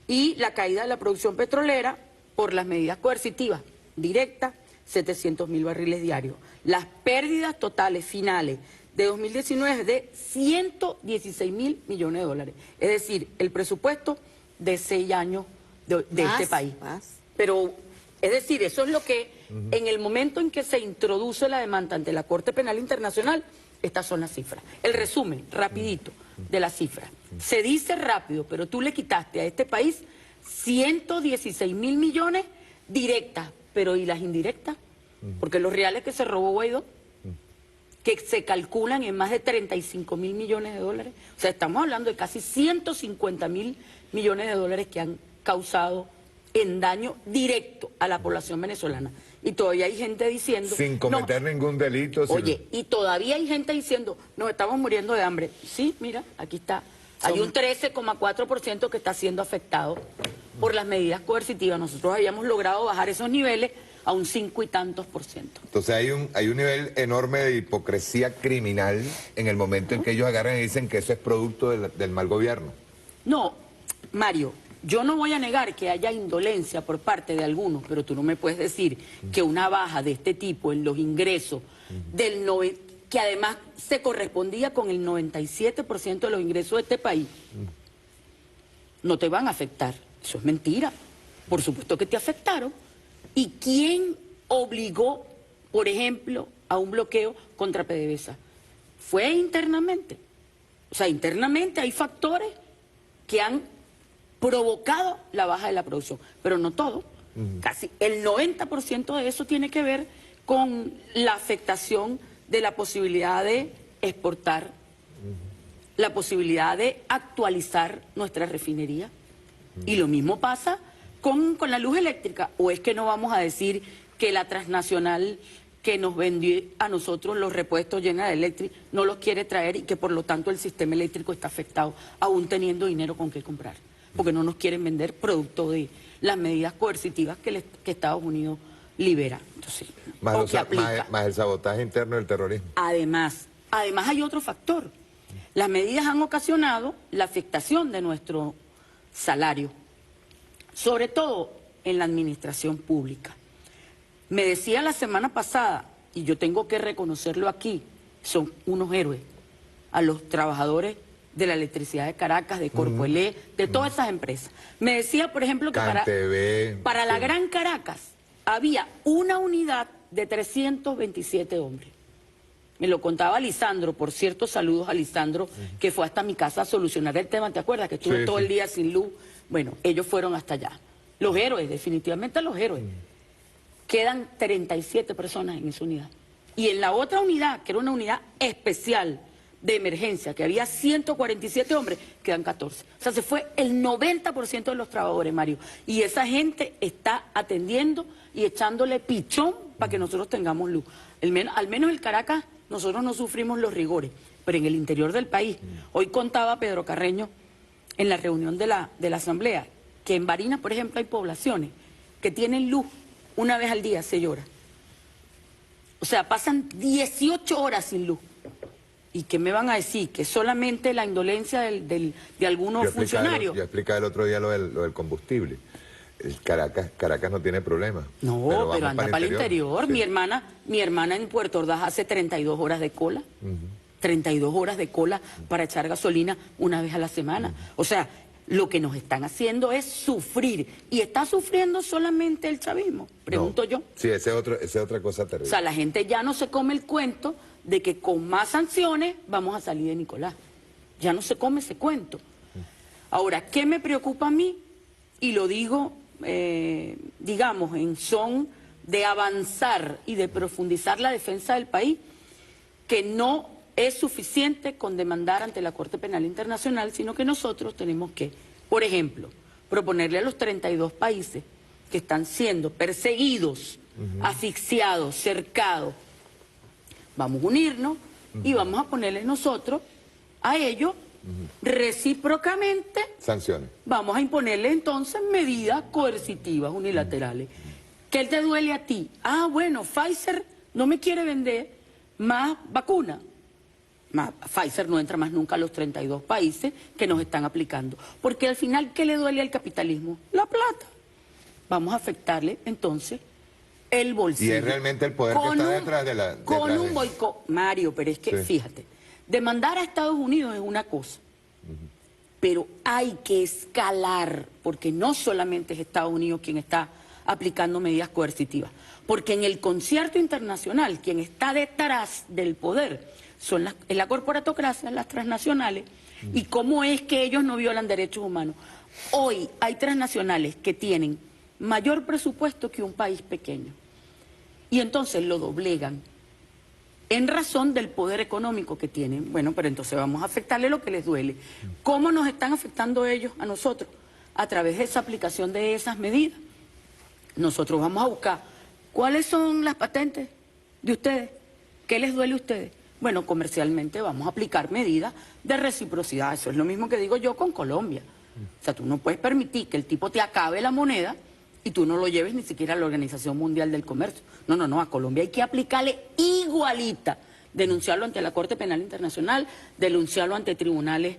Y la caída de la producción petrolera por las medidas coercitivas directas, 700.000 barriles diarios. Las pérdidas totales finales de 2019 de 116.000 millones de dólares. Es decir, el presupuesto de 6 años de este país. Pero, es decir, eso es lo que en el momento en que se introduce la demanda ante la Corte Penal Internacional, estas son las cifras. El resumen, rapidito, de las cifras. Se dice rápido, pero tú le quitaste a este país 116.000 millones directas, pero ¿y las indirectas? Porque los reales que se robó Guaidó, que se calculan en más de 35.000 millones de dólares. O sea, estamos hablando de casi 150.000 millones de dólares que han causado en daño directo a la población venezolana. Y todavía hay gente diciendo... Sin cometer ningún delito. Oye, y todavía hay gente diciendo, nos estamos muriendo de hambre. Sí, mira, aquí está. Hay un 13,4% que está siendo afectado por las medidas coercitivas. Nosotros habíamos logrado bajar esos niveles a un 5 y tantos %. Entonces hay un nivel enorme de hipocresía criminal en el momento en que ellos agarran y dicen que eso es producto del mal gobierno. No, Mario, yo no voy a negar que haya indolencia por parte de algunos, pero tú no me puedes decir que una baja de este tipo en los ingresos que además se correspondía con el 97% de los ingresos de este país, no te van a afectar. Eso es mentira. Por supuesto que te afectaron. ¿Y quién obligó, por ejemplo, a un bloqueo contra PDVSA? Fue internamente. O sea, internamente hay factores que han provocado la baja de la producción, pero no todo. Casi el 90% de eso tiene que ver con la afectación de la posibilidad de exportar, la posibilidad de actualizar nuestra refinería. Y lo mismo pasa con la luz eléctrica. ¿O es que no vamos a decir que la transnacional que nos vendió a nosotros los repuestos General Electric no los quiere traer y que por lo tanto el sistema eléctrico está afectado, aún teniendo dinero con qué comprar? Porque no nos quieren vender producto de las medidas coercitivas que Estados Unidos libera. Entonces, más el sabotaje interno del terrorismo. Además hay otro factor. Las medidas han ocasionado la afectación de nuestro salario, sobre todo en la administración pública. Me decía la semana pasada, y yo tengo que reconocerlo aquí, son unos héroes, a los trabajadores de la electricidad de Caracas, de Corpoelé, de todas esas empresas. Me decía, por ejemplo, que para la Gran Caracas había una unidad de 327 hombres. Me lo contaba Lisandro, por cierto, saludos a Lisandro, que fue hasta mi casa a solucionar el tema, ¿te acuerdas? Que estuve todo el día sin luz. Bueno, ellos fueron hasta allá. Los héroes, definitivamente los héroes. Quedan 37 personas en esa unidad. Y en la otra unidad, que era una unidad especial de emergencia, que había 147 hombres, quedan 14. O sea, se fue el 90% de los trabajadores, Mario. Y esa gente está atendiendo y echándole pichón para que nosotros tengamos luz. Al menos en Caracas nosotros no sufrimos los rigores, pero en el interior del país. Hoy contaba Pedro Carreño en la reunión de la Asamblea que en Barinas, por ejemplo, hay poblaciones que tienen luz una vez al día, 6 horas. O sea, pasan 18 horas sin luz. ¿Y qué me van a decir? ¿Que solamente la indolencia de algunos funcionarios? Yo explicaba el otro día lo del combustible. Caracas no tiene problema. No, pero anda para el interior. Sí. Mi hermana en Puerto Ordaz hace 32 horas de cola. 32 horas de cola para echar gasolina una vez a la semana. O sea, lo que nos están haciendo es sufrir. ¿Y está sufriendo solamente el chavismo? Pregunto yo. Sí, esa es otra cosa terrible. O sea, la gente ya no se come el cuento de que con más sanciones vamos a salir de Nicolás. Ya no se come ese cuento. Ahora, ¿qué me preocupa a mí? Y lo digo, digamos, en son de avanzar y de profundizar la defensa del país, que no es suficiente con demandar ante la Corte Penal Internacional, sino que nosotros tenemos que, por ejemplo, proponerle a los 32 países que están siendo perseguidos, asfixiados, cercados, vamos a unirnos y vamos a ponerle nosotros a ellos recíprocamente sanciones. Vamos a imponerle entonces medidas coercitivas unilaterales. ¿Qué te duele a ti? Ah, bueno, Pfizer no me quiere vender más vacunas. Pfizer no entra más nunca a los 32 países que nos están aplicando. Porque al final, ¿qué le duele al capitalismo? La plata. Vamos a afectarle entonces el bolsillo. Y es realmente el poder que está detrás de la... Con un boicot, Mario, pero es que, fíjate, demandar a Estados Unidos es una cosa, pero hay que escalar, porque no solamente es Estados Unidos quien está aplicando medidas coercitivas, porque en el concierto internacional quien está detrás del poder es la corporatocracia, las transnacionales, y cómo es que ellos no violan derechos humanos. Hoy hay transnacionales que tienen mayor presupuesto que un país pequeño, y entonces lo doblegan en razón del poder económico que tienen. Bueno, pero entonces vamos a afectarle lo que les duele. ¿Cómo nos están afectando ellos a nosotros? A través de esa aplicación de esas medidas. Nosotros vamos a buscar cuáles son las patentes de ustedes, qué les duele a ustedes. Bueno, comercialmente vamos a aplicar medidas de reciprocidad. Eso es lo mismo que digo yo con Colombia. O sea, tú no puedes permitir que el tipo te acabe la moneda y tú no lo lleves ni siquiera a la Organización Mundial del Comercio. No, a Colombia hay que aplicarle igualita. Denunciarlo ante la Corte Penal Internacional, denunciarlo ante tribunales,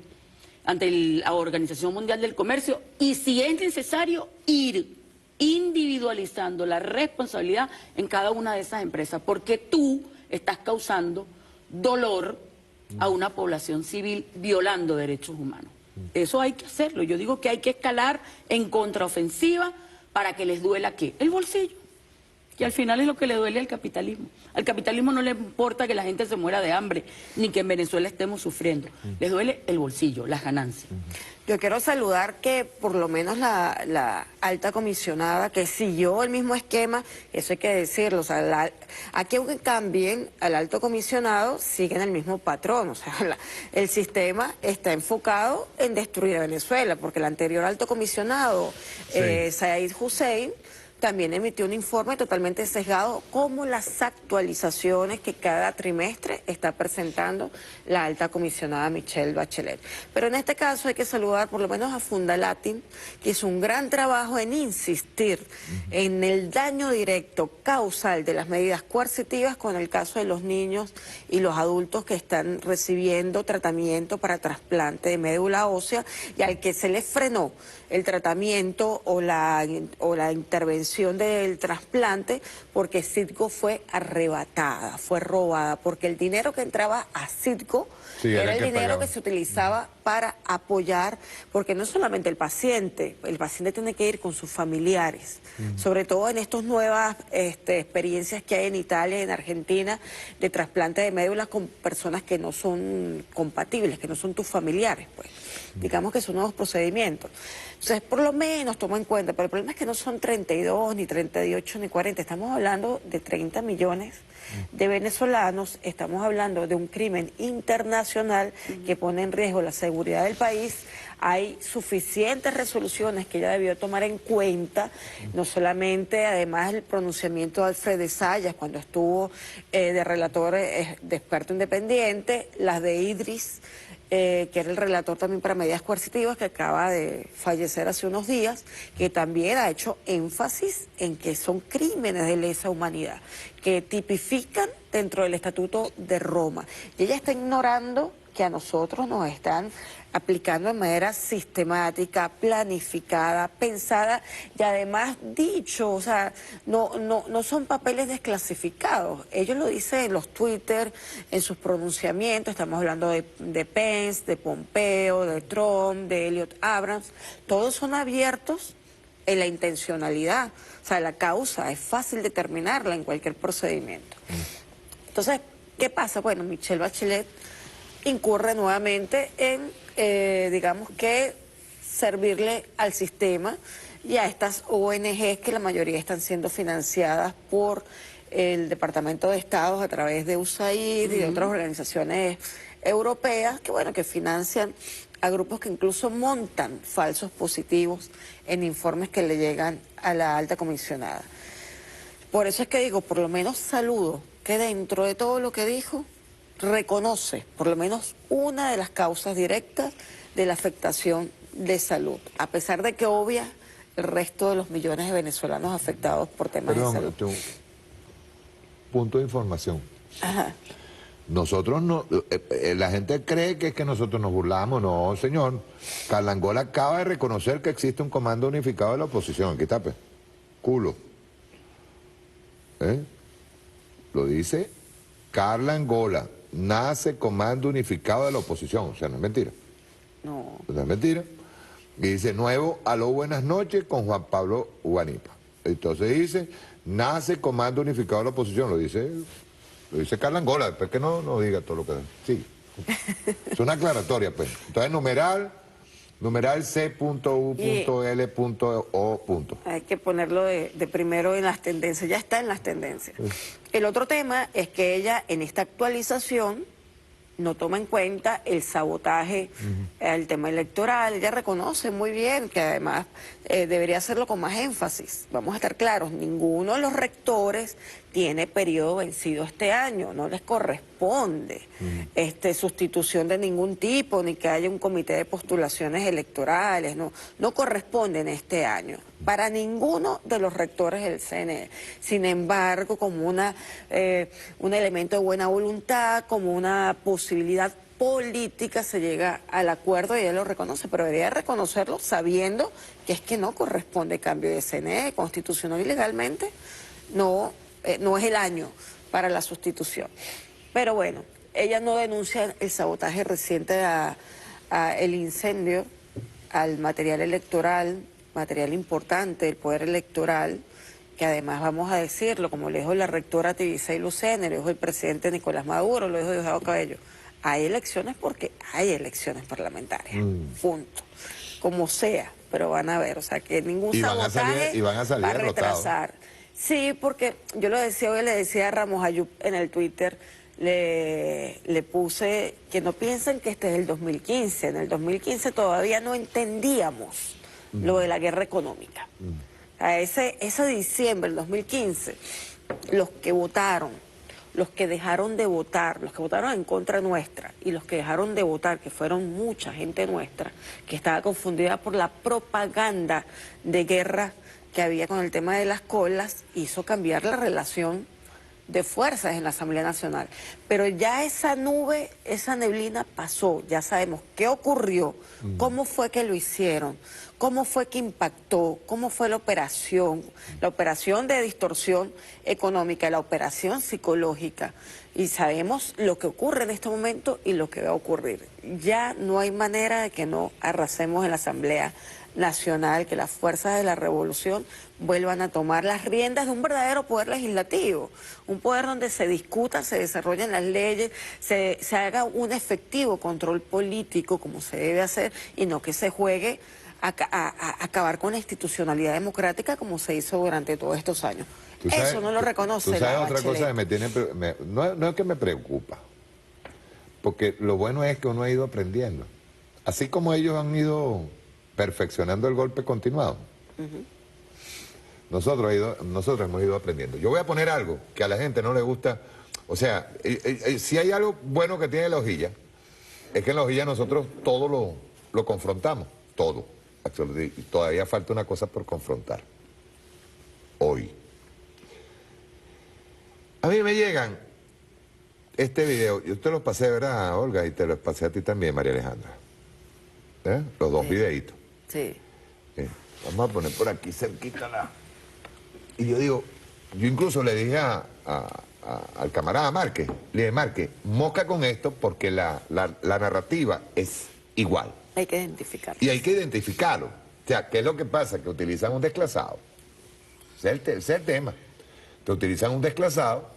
ante la Organización Mundial del Comercio, y si es necesario, ir individualizando la responsabilidad en cada una de esas empresas, porque tú estás causando dolor a una población civil violando derechos humanos. Eso hay que hacerlo. Yo digo que hay que escalar en contraofensiva para que les duela ¿qué? El bolsillo, que al final es lo que le duele al capitalismo. Al capitalismo no le importa que la gente se muera de hambre, ni que en Venezuela estemos sufriendo. Les duele el bolsillo, las ganancias. Yo quiero saludar que por lo menos la alta comisionada que siguió el mismo esquema, eso hay que decirlo, o sea, aquí aunque cambien al alto comisionado, siguen el mismo patrón, o sea, el sistema está enfocado en destruir a Venezuela, porque el anterior alto comisionado, Said Hussein, también emitió un informe totalmente sesgado, como las actualizaciones que cada trimestre está presentando la alta comisionada Michelle Bachelet. Pero en este caso hay que saludar por lo menos a Fundalatin, que hizo un gran trabajo en insistir en el daño directo causal de las medidas coercitivas con el caso de los niños y los adultos que están recibiendo tratamiento para trasplante de médula ósea y al que se les frenó el tratamiento o la intervención del trasplante porque Citgo fue arrebatada, fue robada, porque el dinero que entraba a Citgo era el dinero que se utilizaba para apoyar, porque no es solamente el paciente tiene que ir con sus familiares, sobre todo en estas nuevas experiencias que hay en Italia y en Argentina de trasplante de médula con personas que no son compatibles, que no son tus familiares, pues. Digamos que son nuevos procedimientos. Entonces, por lo menos toma en cuenta, pero el problema es que no son 32, ni 38, ni 40, estamos hablando de 30 millones de venezolanos, estamos hablando de un crimen internacional que pone en riesgo la seguridad del país. Hay suficientes resoluciones que ella debió tomar en cuenta, no solamente, además, el pronunciamiento de Alfred de Sayas cuando estuvo de relator de experto independiente, las de Idris, que era el relator también para medidas coercitivas, que acaba de fallecer hace unos días, que también ha hecho énfasis en que son crímenes de lesa humanidad, que tipifican dentro del Estatuto de Roma. Y ella está ignorando que a nosotros nos están aplicando de manera sistemática, planificada, pensada y además dicho, o sea, no son papeles desclasificados. Ellos lo dicen en los Twitter, en sus pronunciamientos, estamos hablando de Pence, de Pompeo, de Trump, de Elliot Abrams, todos son abiertos en la intencionalidad, o sea, la causa es fácil determinarla en cualquier procedimiento. Entonces, ¿qué pasa? Bueno, Michelle Bachelet incurre nuevamente en, digamos que, servirle al sistema y a estas ONGs que la mayoría están siendo financiadas por el Departamento de Estado a través de USAID y de otras organizaciones europeas que, bueno, que financian a grupos que incluso montan falsos positivos en informes que le llegan a la alta comisionada. Por eso es que digo, por lo menos saludo que dentro de todo lo que dijo, reconoce por lo menos una de las causas directas de la afectación de salud, a pesar de que obvia el resto de los millones de venezolanos afectados por temas de salud. Punto de información. Ajá. Nosotros no, la gente cree que es que nosotros nos burlamos. No, señor. Carla Angola acaba de reconocer que existe un comando unificado de la oposición. Aquí está, pues. Culo. Lo dice Carla Angola. Nace comando unificado de la oposición. O sea, no es mentira. No. No es mentira. Y dice, nuevo aló buenas noches con Juan Pablo Guanipa. Entonces dice, nace comando unificado de la oposición. Lo dice Carla Angola. Después que no diga todo lo que... Sí. Es una aclaratoria, pues. Entonces, numeral C.U.L.O. Hay que ponerlo de primero en las tendencias, ya está en las tendencias. El otro tema es que ella en esta actualización no toma en cuenta el sabotaje al tema electoral. Ella reconoce muy bien que además debería hacerlo con más énfasis. Vamos a estar claros, ninguno de los rectores tiene periodo vencido este año, no les corresponde sustitución de ningún tipo, ni que haya un comité de postulaciones electorales, no corresponde en este año para ninguno de los rectores del CNE. Sin embargo, como un elemento de buena voluntad, como una posibilidad política, se llega al acuerdo y ella lo reconoce, pero debería reconocerlo sabiendo que es que no corresponde cambio de CNE, constitucional y legalmente, no es el año para la sustitución. Pero bueno, ella no denuncia el sabotaje reciente el incendio al material electoral, material importante del poder electoral, que además vamos a decirlo, como le dijo la rectora Tibisay Lucena, le dijo el presidente Nicolás Maduro, lo dijo Diosdado Cabello, hay elecciones porque hay elecciones parlamentarias, punto. Como sea, pero van a ver, o sea que ningún sabotaje van a salir va a retrasar. Sí, porque yo lo decía hoy, le decía a Ramos Ayub en el Twitter, le puse que no piensen que este es el 2015. En el 2015 todavía no entendíamos lo de la guerra económica. A ese diciembre del 2015, los que votaron, los que dejaron de votar, los que votaron en contra nuestra y los que dejaron de votar, que fueron mucha gente nuestra, que estaba confundida por la propaganda de guerra que había con el tema de las colas, hizo cambiar la relación de fuerzas en la Asamblea Nacional. Pero ya esa nube, esa neblina pasó, ya sabemos qué ocurrió, cómo fue que lo hicieron, cómo fue que impactó, cómo fue la operación de distorsión económica, la operación psicológica. Y sabemos lo que ocurre en este momento y lo que va a ocurrir. Ya no hay manera de que no arrasemos en la Asamblea Nacional, que las fuerzas de la revolución vuelvan a tomar las riendas de un verdadero poder legislativo, un poder donde se discutan, se desarrollen las leyes, se haga un efectivo control político como se debe hacer y no que se juegue a acabar con la institucionalidad democrática como se hizo durante todos estos años. Eso no lo reconoce. ¿Tú sabes otra cosa que me tiene, no es que me preocupa, porque lo bueno es que uno ha ido aprendiendo, así como ellos han ido perfeccionando el golpe continuado. Nosotros hemos ido aprendiendo. Yo voy a poner algo que a la gente no le gusta. O sea, si hay algo bueno que tiene La Hojilla, es que en La Hojilla nosotros todo lo confrontamos, todo. Y todavía falta una cosa por confrontar. Hoy. A mí me llegan este video, yo te lo pasé, ¿verdad, Olga? Y te lo pasé a ti también, María Alejandra. Los dos videitos. Sí. Vamos a poner por aquí cerquita la... Y yo digo, yo incluso le dije al camarada Márquez, le dije, Márquez, mosca con esto porque la narrativa es igual. Hay que identificarlo. Y hay que identificarlo. O sea, ¿qué es lo que pasa? Que utilizan un desclasado. Ese es el tema. Te utilizan un desclasado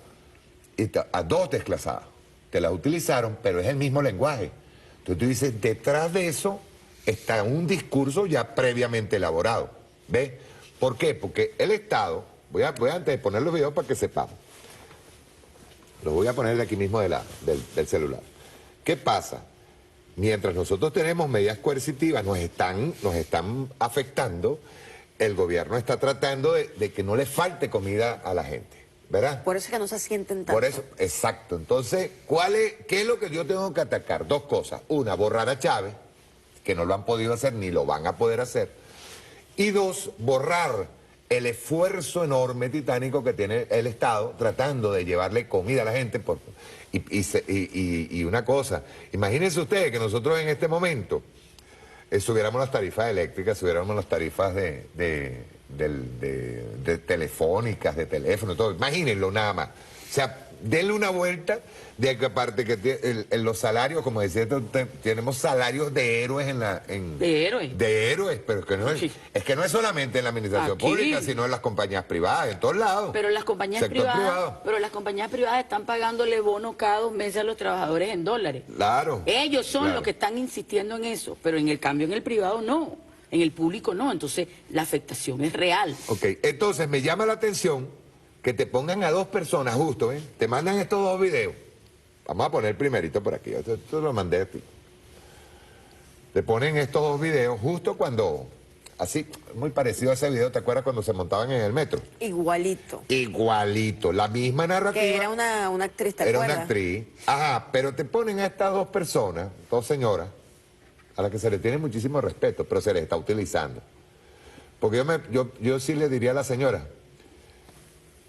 y a dos desclasados. Te las utilizaron, pero es el mismo lenguaje. Entonces tú dices, detrás de eso está un discurso ya previamente elaborado. ¿Ves? ¿Por qué? Porque el Estado, voy a antes de poner los videos para que sepamos. Los voy a poner de aquí mismo del celular. ¿Qué pasa? Mientras nosotros tenemos medidas coercitivas, nos están afectando, el gobierno está tratando de que no le falte comida a la gente, ¿verdad? Por eso es que no se sienten tanto. Por eso, exacto. Entonces, ¿qué es lo que yo tengo que atacar? Dos cosas. Una, borrar a Chávez, que no lo han podido hacer ni lo van a poder hacer. Y dos, borrar el esfuerzo enorme, titánico que tiene el Estado tratando de llevarle comida a la gente. Y una cosa, imagínense ustedes que nosotros en este momento subiéramos las tarifas eléctricas, subiéramos las tarifas de telefónicas, de teléfono, todo. Imagínenlo nada más. O sea, denle una vuelta de que aparte que en los salarios, como decía, tenemos salarios de héroes de héroes. De héroes, pero es que no es solamente en la administración pública, sino en las compañías privadas, en todos lados. Pero las compañías privadas están pagándole bono cada 2 meses a los trabajadores en dólares. Claro. Ellos son los que están insistiendo en eso, pero en el cambio en el privado no, en el público no, entonces la afectación es real. Ok, entonces me llama la atención que te pongan a dos personas justo, ¿eh? Te mandan estos dos videos. Vamos a poner el primerito por aquí, esto lo mandé a ti. Te ponen estos dos videos justo cuando, así, muy parecido a ese video, ¿te acuerdas cuando se montaban en el metro? Igualito. Igualito, la misma narrativa. Que era una actriz, ¿te acuerdas? Era una actriz, ajá, pero te ponen a estas dos personas, dos señoras, a las que se les tiene muchísimo respeto, pero se les está utilizando. Porque yo sí le diría a la señora,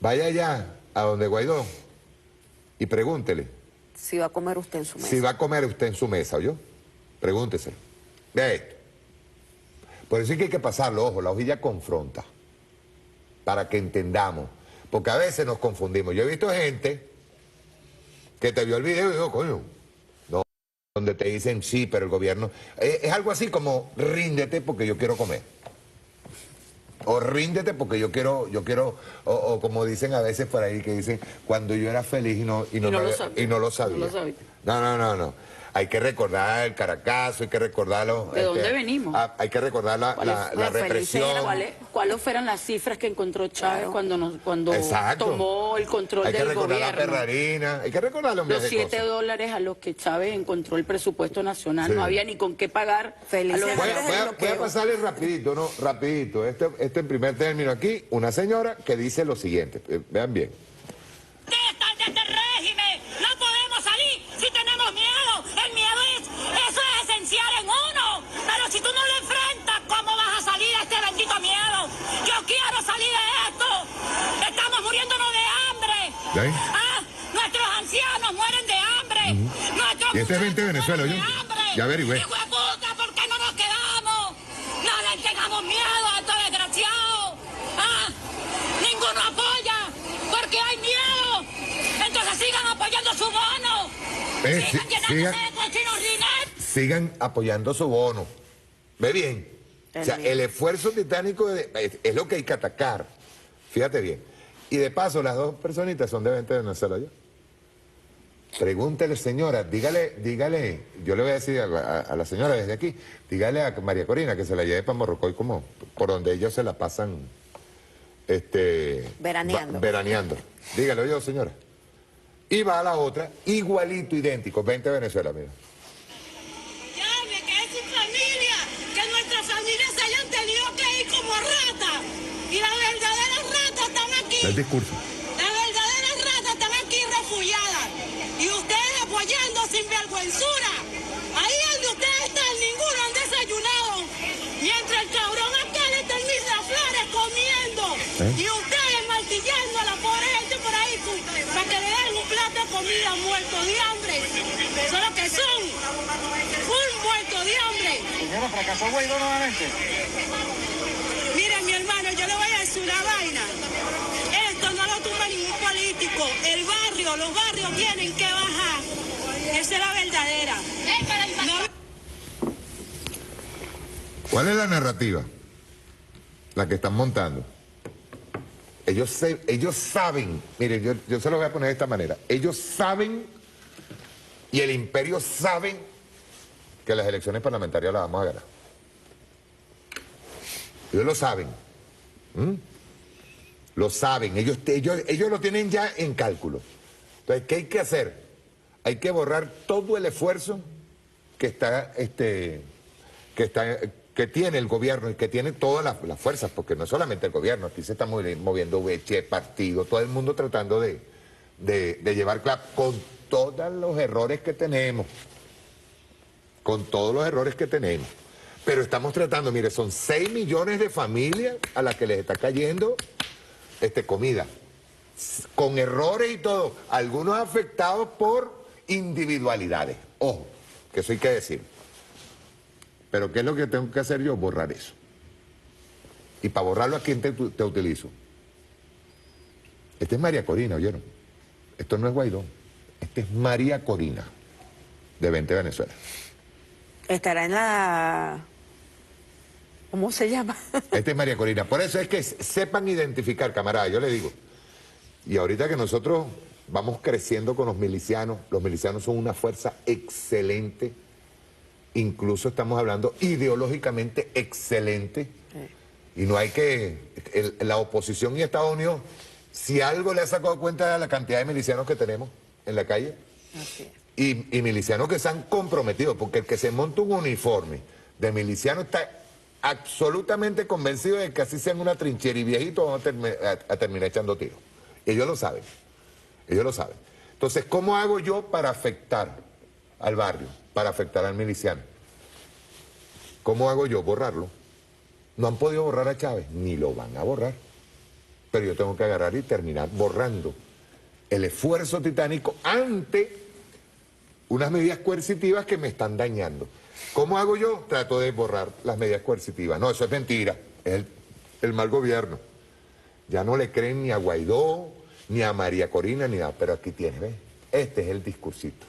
vaya allá a donde Guaidó y pregúntele. Si va a comer usted en su mesa. Si va a comer usted en su mesa, ¿oyó? Pregúnteselo. Ve esto. Por eso es que hay que pasarlo, ojo, La Hojilla confronta. Para que entendamos. Porque a veces nos confundimos. Yo he visto gente que te vio el video y digo, coño, no, donde te dicen sí, pero el gobierno... Es algo así como, ríndete porque yo quiero comer. O ríndete porque yo quiero, o como dicen a veces por ahí, que dicen, cuando yo era feliz y no lo sabía. No. Hay que recordar el Caracazo, hay que recordarlo. ¿De dónde venimos? Hay que recordar la represión. ¿Cuáles fueron las cifras que encontró Chávez cuando tomó el control del gobierno? Hay que recordar la perrarina, hay que recordar los $7 a los que Chávez encontró el presupuesto nacional. Sí. No había ni con qué pagar. Voy a pasarle rapidito, ¿no? Rapidito. Este en primer término aquí, una señora que dice lo siguiente. Vean bien. Si tú no lo enfrentas, ¿cómo vas a salir de este bendito miedo? Yo quiero salir de esto. Estamos muriéndonos de hambre. Y este es 20 Venezuela, yo ya averigüé. ¡Hijo de puta! ¿Por qué no nos quedamos? No le tengamos miedo a estos desgraciados. ¿Ah? Ninguno apoya porque hay miedo. Entonces sigan apoyando su bono. Sigan llenándose de cochinos dinero. Sigan apoyando su bono. ¿Ve bien? O sea, el esfuerzo titánico es lo que hay que atacar. Fíjate bien. Y de paso, las dos personitas son de 20 de Venezuela ya. Pregúntele, señora, dígale, yo le voy a decir a la señora desde aquí, dígale a María Corina que se la lleve para Morrocoy, como por donde ellos se la pasan veraneando. Dígale yo, señora. Y va a la otra, igualito, idéntico, 20 de Venezuela, mira. Llame, que es su familia, que nuestras familias se hayan tenido que ir como ratas. Y las verdaderas ratas están aquí. El discurso. Las verdaderas ratas están aquí refugiadas. Y ustedes apoyando sin vergüenzura. Ahí donde ustedes están, ninguno han desayunado. Mientras el cabrón acá le está en Miraflores comiendo. Y ustedes martillando a la pobre gente por ahí para que le den un plato de comida muerto de hambre. Eso es lo que son. Un muerto de hambre. Señora, ¿fracasó Guaidó nuevamente? Miren, mi hermano, yo le voy a decir una vaina. Esto no lo tumba ningún político. El barrio, los barrios tienen que bajar. Esa es la verdadera. ¿Cuál es la narrativa? La que están montando. Ellos saben, miren, yo se lo voy a poner de esta manera. Ellos saben y el imperio sabe que las elecciones parlamentarias las vamos a ganar. Ellos lo saben. Lo saben. Ellos lo tienen ya en cálculo. Entonces, ¿qué hay que hacer? Hay que borrar todo el esfuerzo que tiene el gobierno y que tiene todas las fuerzas, porque no es solamente el gobierno, aquí se está moviendo Ueche, partido, todo el mundo tratando de llevar claro con todos los errores que tenemos. Con todos los errores que tenemos. Pero estamos tratando, mire, son 6 millones de familias a las que les está cayendo comida. Con errores y todo. Algunos afectados por individualidades. Ojo, que eso hay que decir. Pero ¿qué es lo que tengo que hacer yo? Borrar eso. Y para borrarlo, ¿a quién te utilizo? Este es María Corina, ¿oyeron? Esto no es Guaidó. Este es María Corina, de 20 Venezuela. Estará en la... ¿Cómo se llama? Este es María Corina. Por eso es que sepan identificar, camarada, yo le digo. Y ahorita que nosotros vamos creciendo con los milicianos son una fuerza excelente. Incluso estamos hablando ideológicamente excelente. Y no hay que... la oposición y Estados Unidos, si algo le ha sacado cuenta de la cantidad de milicianos que tenemos en la calle. Así es. Y milicianos que se han comprometido, porque el que se monta un uniforme de miliciano está absolutamente convencido de que así sean una trinchera y viejitos van a terminar echando tiros. Ellos lo saben, ellos lo saben. Entonces, ¿cómo hago yo para afectar al barrio, para afectar al miliciano? ¿Cómo hago yo? Borrarlo. No han podido borrar a Chávez, ni lo van a borrar. Pero yo tengo que agarrar y terminar borrando el esfuerzo titánico ante unas medidas coercitivas que me están dañando. ¿Cómo hago yo? Trato de borrar las medidas coercitivas. No, eso es mentira, es el mal gobierno. Ya no le creen ni a Guaidó, ni a María Corina, ni nada. Pero aquí tienes, ¿ves? Este es el discursito.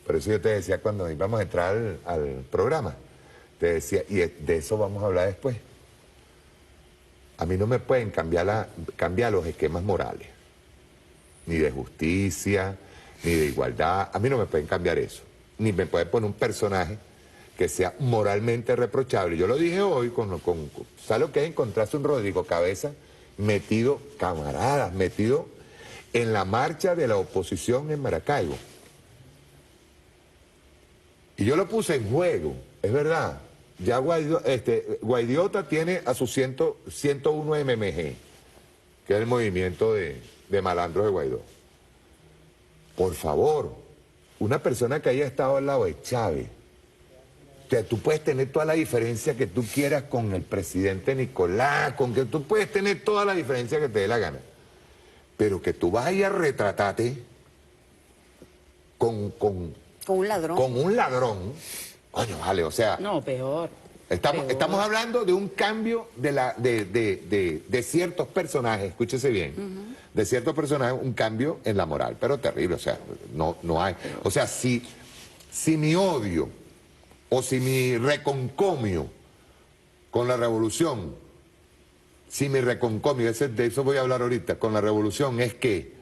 Por eso yo te decía cuando íbamos a entrar al programa, te decía, y de eso vamos a hablar después. A mí no me pueden cambiar los esquemas morales, ni de justicia, ni de igualdad. A mí no me pueden cambiar eso. Ni me pueden poner un personaje que sea moralmente reprochable. Yo lo dije hoy, ¿sabes lo que es encontrarse un Rodrigo Cabeza metido, camaradas, metido en la marcha de la oposición en Maracaibo? Y yo lo puse en juego, es verdad. Ya Guaidiota tiene a sus 101 MMG, que es el movimiento de malandros de Guaidó. Por favor, una persona que haya estado al lado de Chávez, o sea, tú puedes tener toda la diferencia que tú quieras con el presidente Nicolás, con que tú puedes tener toda la diferencia que te dé la gana, pero que tú vayas a retratarte con un ladrón. Con un ladrón. Coño, vale, o sea... No, peor. Estamos hablando de un cambio de ciertos personajes, escúchese bien, de ciertos personajes, un cambio en la moral, pero terrible, o sea, no hay... O sea, si mi odio o si mi reconcomio con la revolución, si mi reconcomio, de eso voy a hablar ahorita, con la revolución es que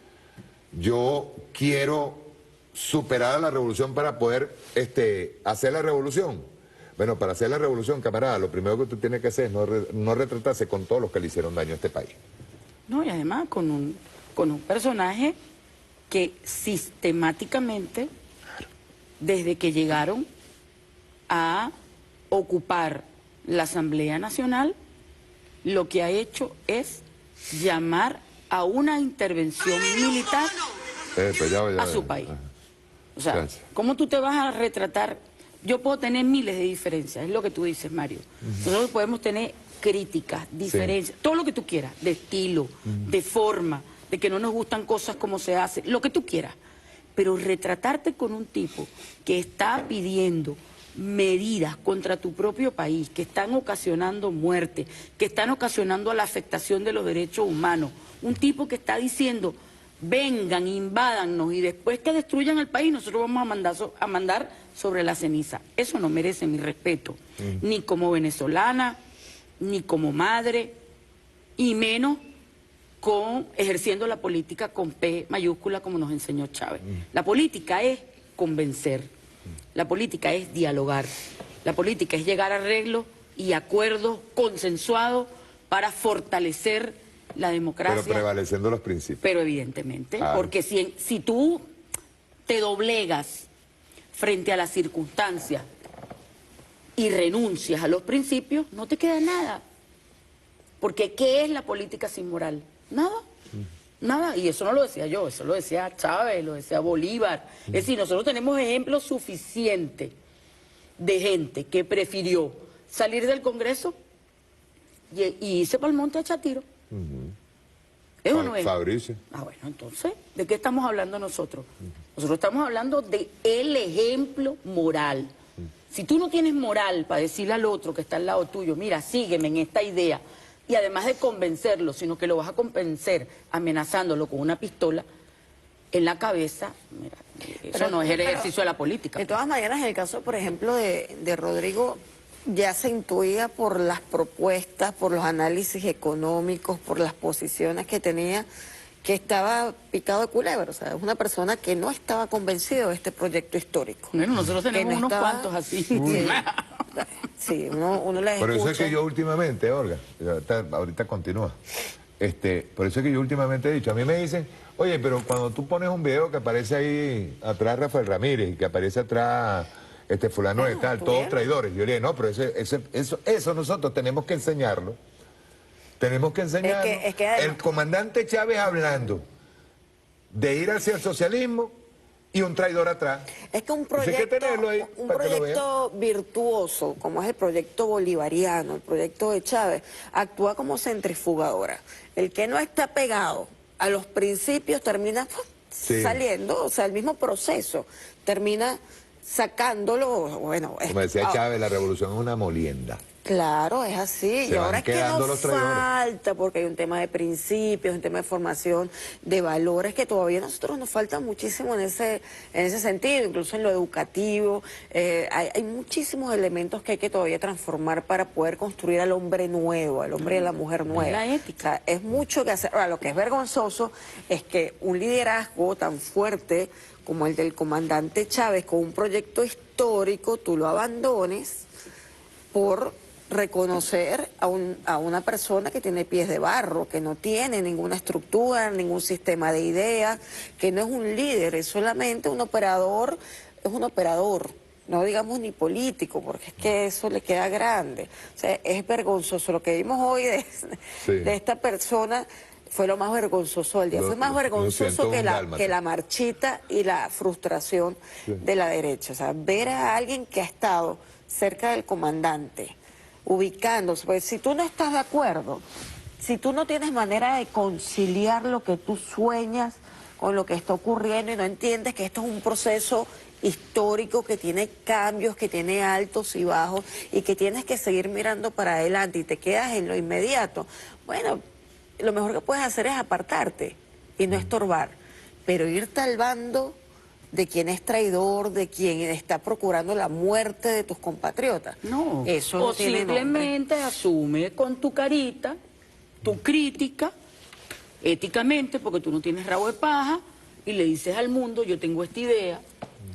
yo quiero superar a la revolución para poder hacer la revolución. Bueno, para hacer la revolución, camarada, lo primero que tú tienes que hacer es no retratarse con todos los que le hicieron daño a este país. No, y además con un personaje que sistemáticamente, desde que llegaron a ocupar la Asamblea Nacional, lo que ha hecho es llamar a una intervención militar a su país. O sea, ¿cómo tú te vas a retratar? Yo puedo tener miles de diferencias, es lo que tú dices, Mario. Nosotros podemos tener críticas, diferencias, todo lo que tú quieras, de estilo, de forma, de que no nos gustan cosas como se hace, lo que tú quieras. Pero retratarte con un tipo que está pidiendo medidas contra tu propio país, que están ocasionando muerte, que están ocasionando la afectación de los derechos humanos, un tipo que está diciendo... vengan, invádannos y después que destruyan el país nosotros vamos a mandar sobre la ceniza. Eso no merece mi respeto, ni como venezolana, ni como madre, y menos ejerciendo la política con P mayúscula como nos enseñó Chávez. La política es convencer, la política es dialogar, la política es llegar a arreglos y acuerdos consensuados para fortalecer la democracia. Pero prevaleciendo los principios. Pero evidentemente, porque si tú te doblegas frente a las circunstancias y renuncias a los principios, no te queda nada. Porque ¿qué es la política sin moral? Nada. Nada. Y eso no lo decía yo, eso lo decía Chávez, lo decía Bolívar. Es decir, nosotros tenemos ejemplos suficientes de gente que prefirió salir del Congreso y irse para el monte a echar tiro. ¿Es o no es? Fabricio. Bueno, entonces, ¿de qué estamos hablando nosotros? Nosotros estamos hablando de el ejemplo moral. Si tú no tienes moral para decirle al otro que está al lado tuyo, mira, sígueme en esta idea, y además de convencerlo, sino que lo vas a convencer amenazándolo con una pistola en la cabeza, mira, eso no es el ejercicio de la política. De todas maneras, en el caso, por ejemplo, de Rodrigo, ya se intuía por las propuestas, por los análisis económicos, por las posiciones que tenía, que estaba picado de culebra. O sea, es una persona que no estaba convencido de este proyecto histórico. Bueno, nosotros tenemos unos cuantos así. Sí, uno les Por eso escucha. es que yo últimamente, Olga, ahorita continúa, por eso es que yo últimamente he dicho, a mí me dicen, oye, pero cuando tú pones un video que aparece ahí atrás Rafael Ramírez y que aparece atrás... fulano de tal, todos traidores. Yo le dije, no, pero eso nosotros tenemos que enseñarlo. Tenemos que enseñarlo. Es que el comandante Chávez hablando de ir hacia el socialismo y un traidor atrás. Es que un proyecto virtuoso, como es el proyecto bolivariano, el proyecto de Chávez, actúa como centrifugadora. El que no está pegado a los principios termina saliendo, o sea, el mismo proceso termina... sacándolo, bueno... Como decía Chávez, la revolución es una molienda. Claro, es así. Y ahora es que nos falta, porque hay un tema de principios, un tema de formación, de valores, que todavía a nosotros nos falta muchísimo en ese sentido, incluso en lo educativo. Hay muchísimos elementos que hay que todavía transformar para poder construir al hombre nuevo, al hombre y a la mujer nueva. La ética. O sea, es mucho que hacer. Ahora, lo que es vergonzoso es que un liderazgo tan fuerte como el del comandante Chávez, con un proyecto histórico, tú lo abandones por reconocer a una persona que tiene pies de barro, que no tiene ninguna estructura, ningún sistema de ideas, que no es un líder, es solamente un operador, no digamos ni político, porque es que eso le queda grande. O sea, es vergonzoso. Lo que vimos hoy de esta persona... fue lo más vergonzoso del día. Fue más vergonzoso que la marchita y la frustración de la derecha. O sea, ver a alguien que ha estado cerca del comandante, ubicándose. Pues si tú no estás de acuerdo, si tú no tienes manera de conciliar lo que tú sueñas con lo que está ocurriendo y no entiendes que esto es un proceso histórico que tiene cambios, que tiene altos y bajos y que tienes que seguir mirando para adelante y te quedas en lo inmediato, bueno, lo mejor que puedes hacer es apartarte y no estorbar, pero irte al bando de quien es traidor, de quien está procurando la muerte de tus compatriotas. No, eso no tiene simplemente nombre. asume con tu carita, tu crítica, éticamente, porque tú no tienes rabo de paja, y le dices al mundo, yo tengo esta idea,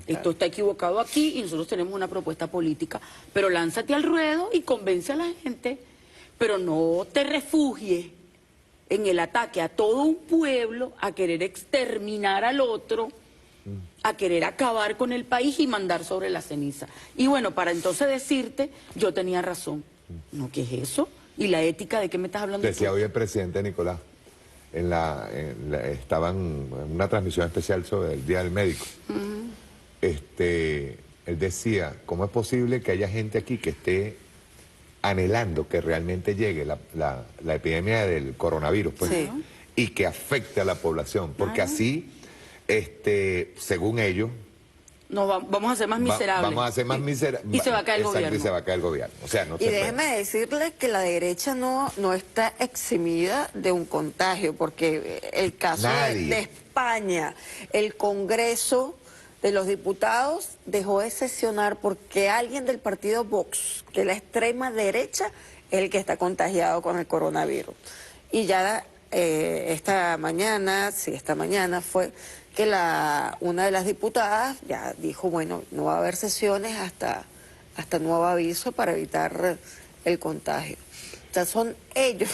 esto está equivocado aquí y nosotros tenemos una propuesta política, pero lánzate al ruedo y convence a la gente, pero no te refugies en el ataque a todo un pueblo, a querer exterminar al otro, a querer acabar con el país y mandar sobre la ceniza. Y bueno, para entonces decirte, yo tenía razón. ¿No? ¿Qué es eso? ¿Y la ética de qué me estás hablando? Decía tú? hoy el presidente Nicolás, estaban en una transmisión especial sobre el Día del Médico. Él decía, ¿cómo es posible que haya gente aquí que esté anhelando que realmente llegue la epidemia del coronavirus, pues, Sí. y que afecte a la población? Porque así, según ellos, vamos a ser más miserables. vamos a ser más miserables. Y se va a caer el Exacto, gobierno. y se va a caer el gobierno. O sea, no Y se puede. déjeme decirles que la derecha no está eximida de un contagio, porque el caso de España, el Congreso de los Diputados dejó de sesionar porque alguien del partido Vox, que es la extrema derecha, es el que está contagiado con el coronavirus. Y ya esta mañana fue que una de las diputadas ya dijo, bueno, no va a haber sesiones hasta nuevo aviso para evitar el contagio. O sea, son ellos.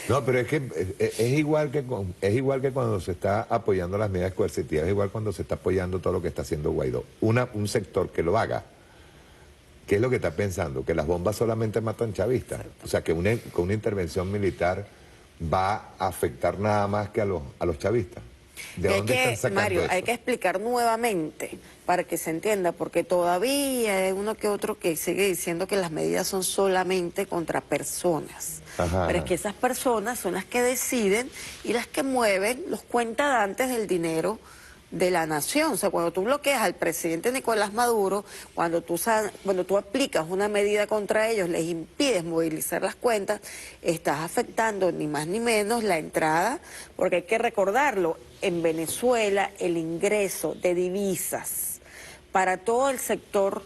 No, pero es que es igual que cuando se está apoyando las medidas coercitivas, es igual cuando se está apoyando todo lo que está haciendo Guaidó. Un sector que lo haga, ¿qué es lo que está pensando? Que las bombas solamente matan chavistas. O sea, que con una intervención militar va a afectar nada más que a los chavistas. ¿De dónde están sacando Mario, eso? hay que explicar nuevamente para que se entienda, porque todavía hay uno que otro que sigue diciendo que las medidas son solamente contra personas. Ajá. Pero es que esas personas son las que deciden y las que mueven los cuentadantes del dinero de la nación. O sea, cuando tú bloqueas al presidente Nicolás Maduro, cuando tú aplicas una medida contra ellos, les impides movilizar las cuentas, estás afectando ni más ni menos la entrada, porque hay que recordarlo, en Venezuela el ingreso de divisas para todo el sector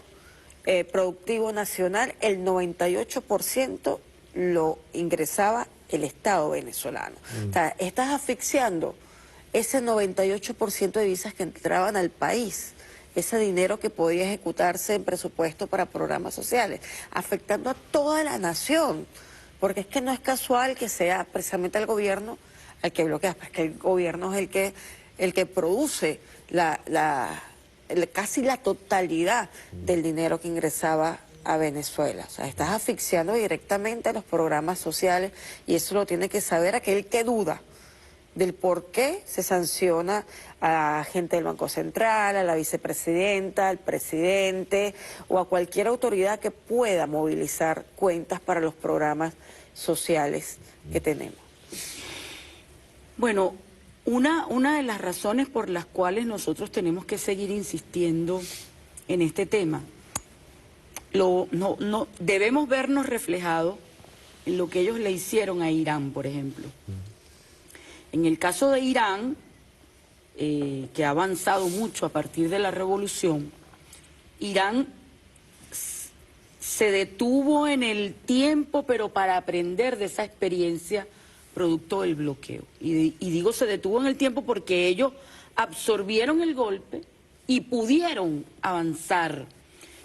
productivo nacional, el 98% lo ingresaba el Estado venezolano. O sea, estás asfixiando ese 98% de divisas que entraban al país, ese dinero que podía ejecutarse en presupuesto para programas sociales, afectando a toda la nación, porque es que no es casual que sea precisamente el gobierno el que bloquea, porque el gobierno es el que produce casi la totalidad del dinero que ingresaba a Venezuela. O sea, estás asfixiando directamente a los programas sociales y eso lo tiene que saber aquel que duda del por qué se sanciona a gente del Banco Central, a la vicepresidenta, al presidente o a cualquier autoridad que pueda movilizar cuentas para los programas sociales que tenemos. Bueno, una de las razones por las cuales nosotros tenemos que seguir insistiendo en este tema, debemos vernos reflejados en lo que ellos le hicieron a Irán, por ejemplo. En el caso de Irán, que ha avanzado mucho a partir de la revolución, Irán se detuvo en el tiempo, pero para aprender de esa experiencia producto del bloqueo. Y digo se detuvo en el tiempo porque ellos absorbieron el golpe y pudieron avanzar.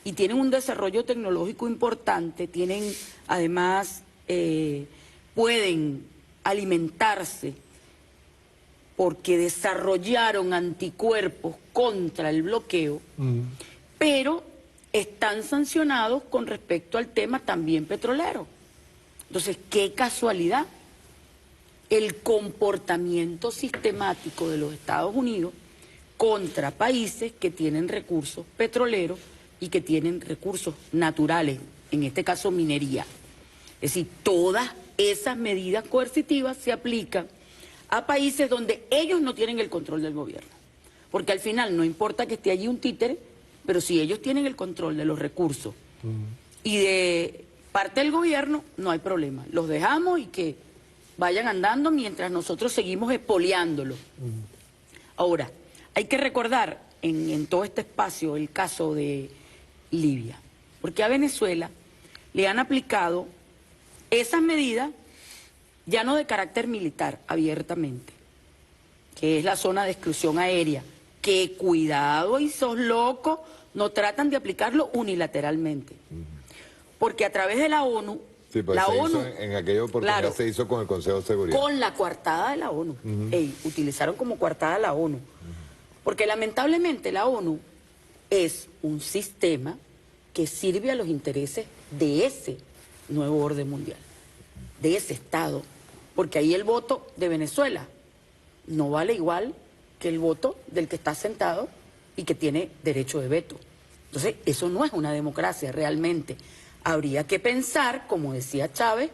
Y tienen un desarrollo tecnológico importante, tienen además, pueden alimentarse porque desarrollaron anticuerpos contra el bloqueo, pero están sancionados con respecto al tema también petrolero. Entonces, qué casualidad, el comportamiento sistemático de los Estados Unidos contra países que tienen recursos petroleros y que tienen recursos naturales, en este caso minería. Es decir, todas esas medidas coercitivas se aplican a países donde ellos no tienen el control del gobierno. Porque al final no importa que esté allí un títere, pero si ellos tienen el control de los recursos y de parte del gobierno, no hay problema. Los dejamos y que vayan andando mientras nosotros seguimos espoliándolo. Ahora, hay que recordar en todo este espacio el caso de Libia, porque a Venezuela le han aplicado esas medidas ya no de carácter militar, abiertamente, que es la zona de exclusión aérea, que cuidado y sos loco, no tratan de aplicarlo unilateralmente. Porque a través de la ONU, sí, pues la ONU, hizo en aquella oportunidad, claro, se hizo con el Consejo de Seguridad. Con la coartada de la ONU. Utilizaron como coartada la ONU. Porque lamentablemente la ONU es un sistema que sirve a los intereses de ese nuevo orden mundial, de ese Estado. Porque ahí el voto de Venezuela no vale igual que el voto del que está sentado y que tiene derecho de veto. Entonces, eso no es una democracia realmente. Habría que pensar, como decía Chávez,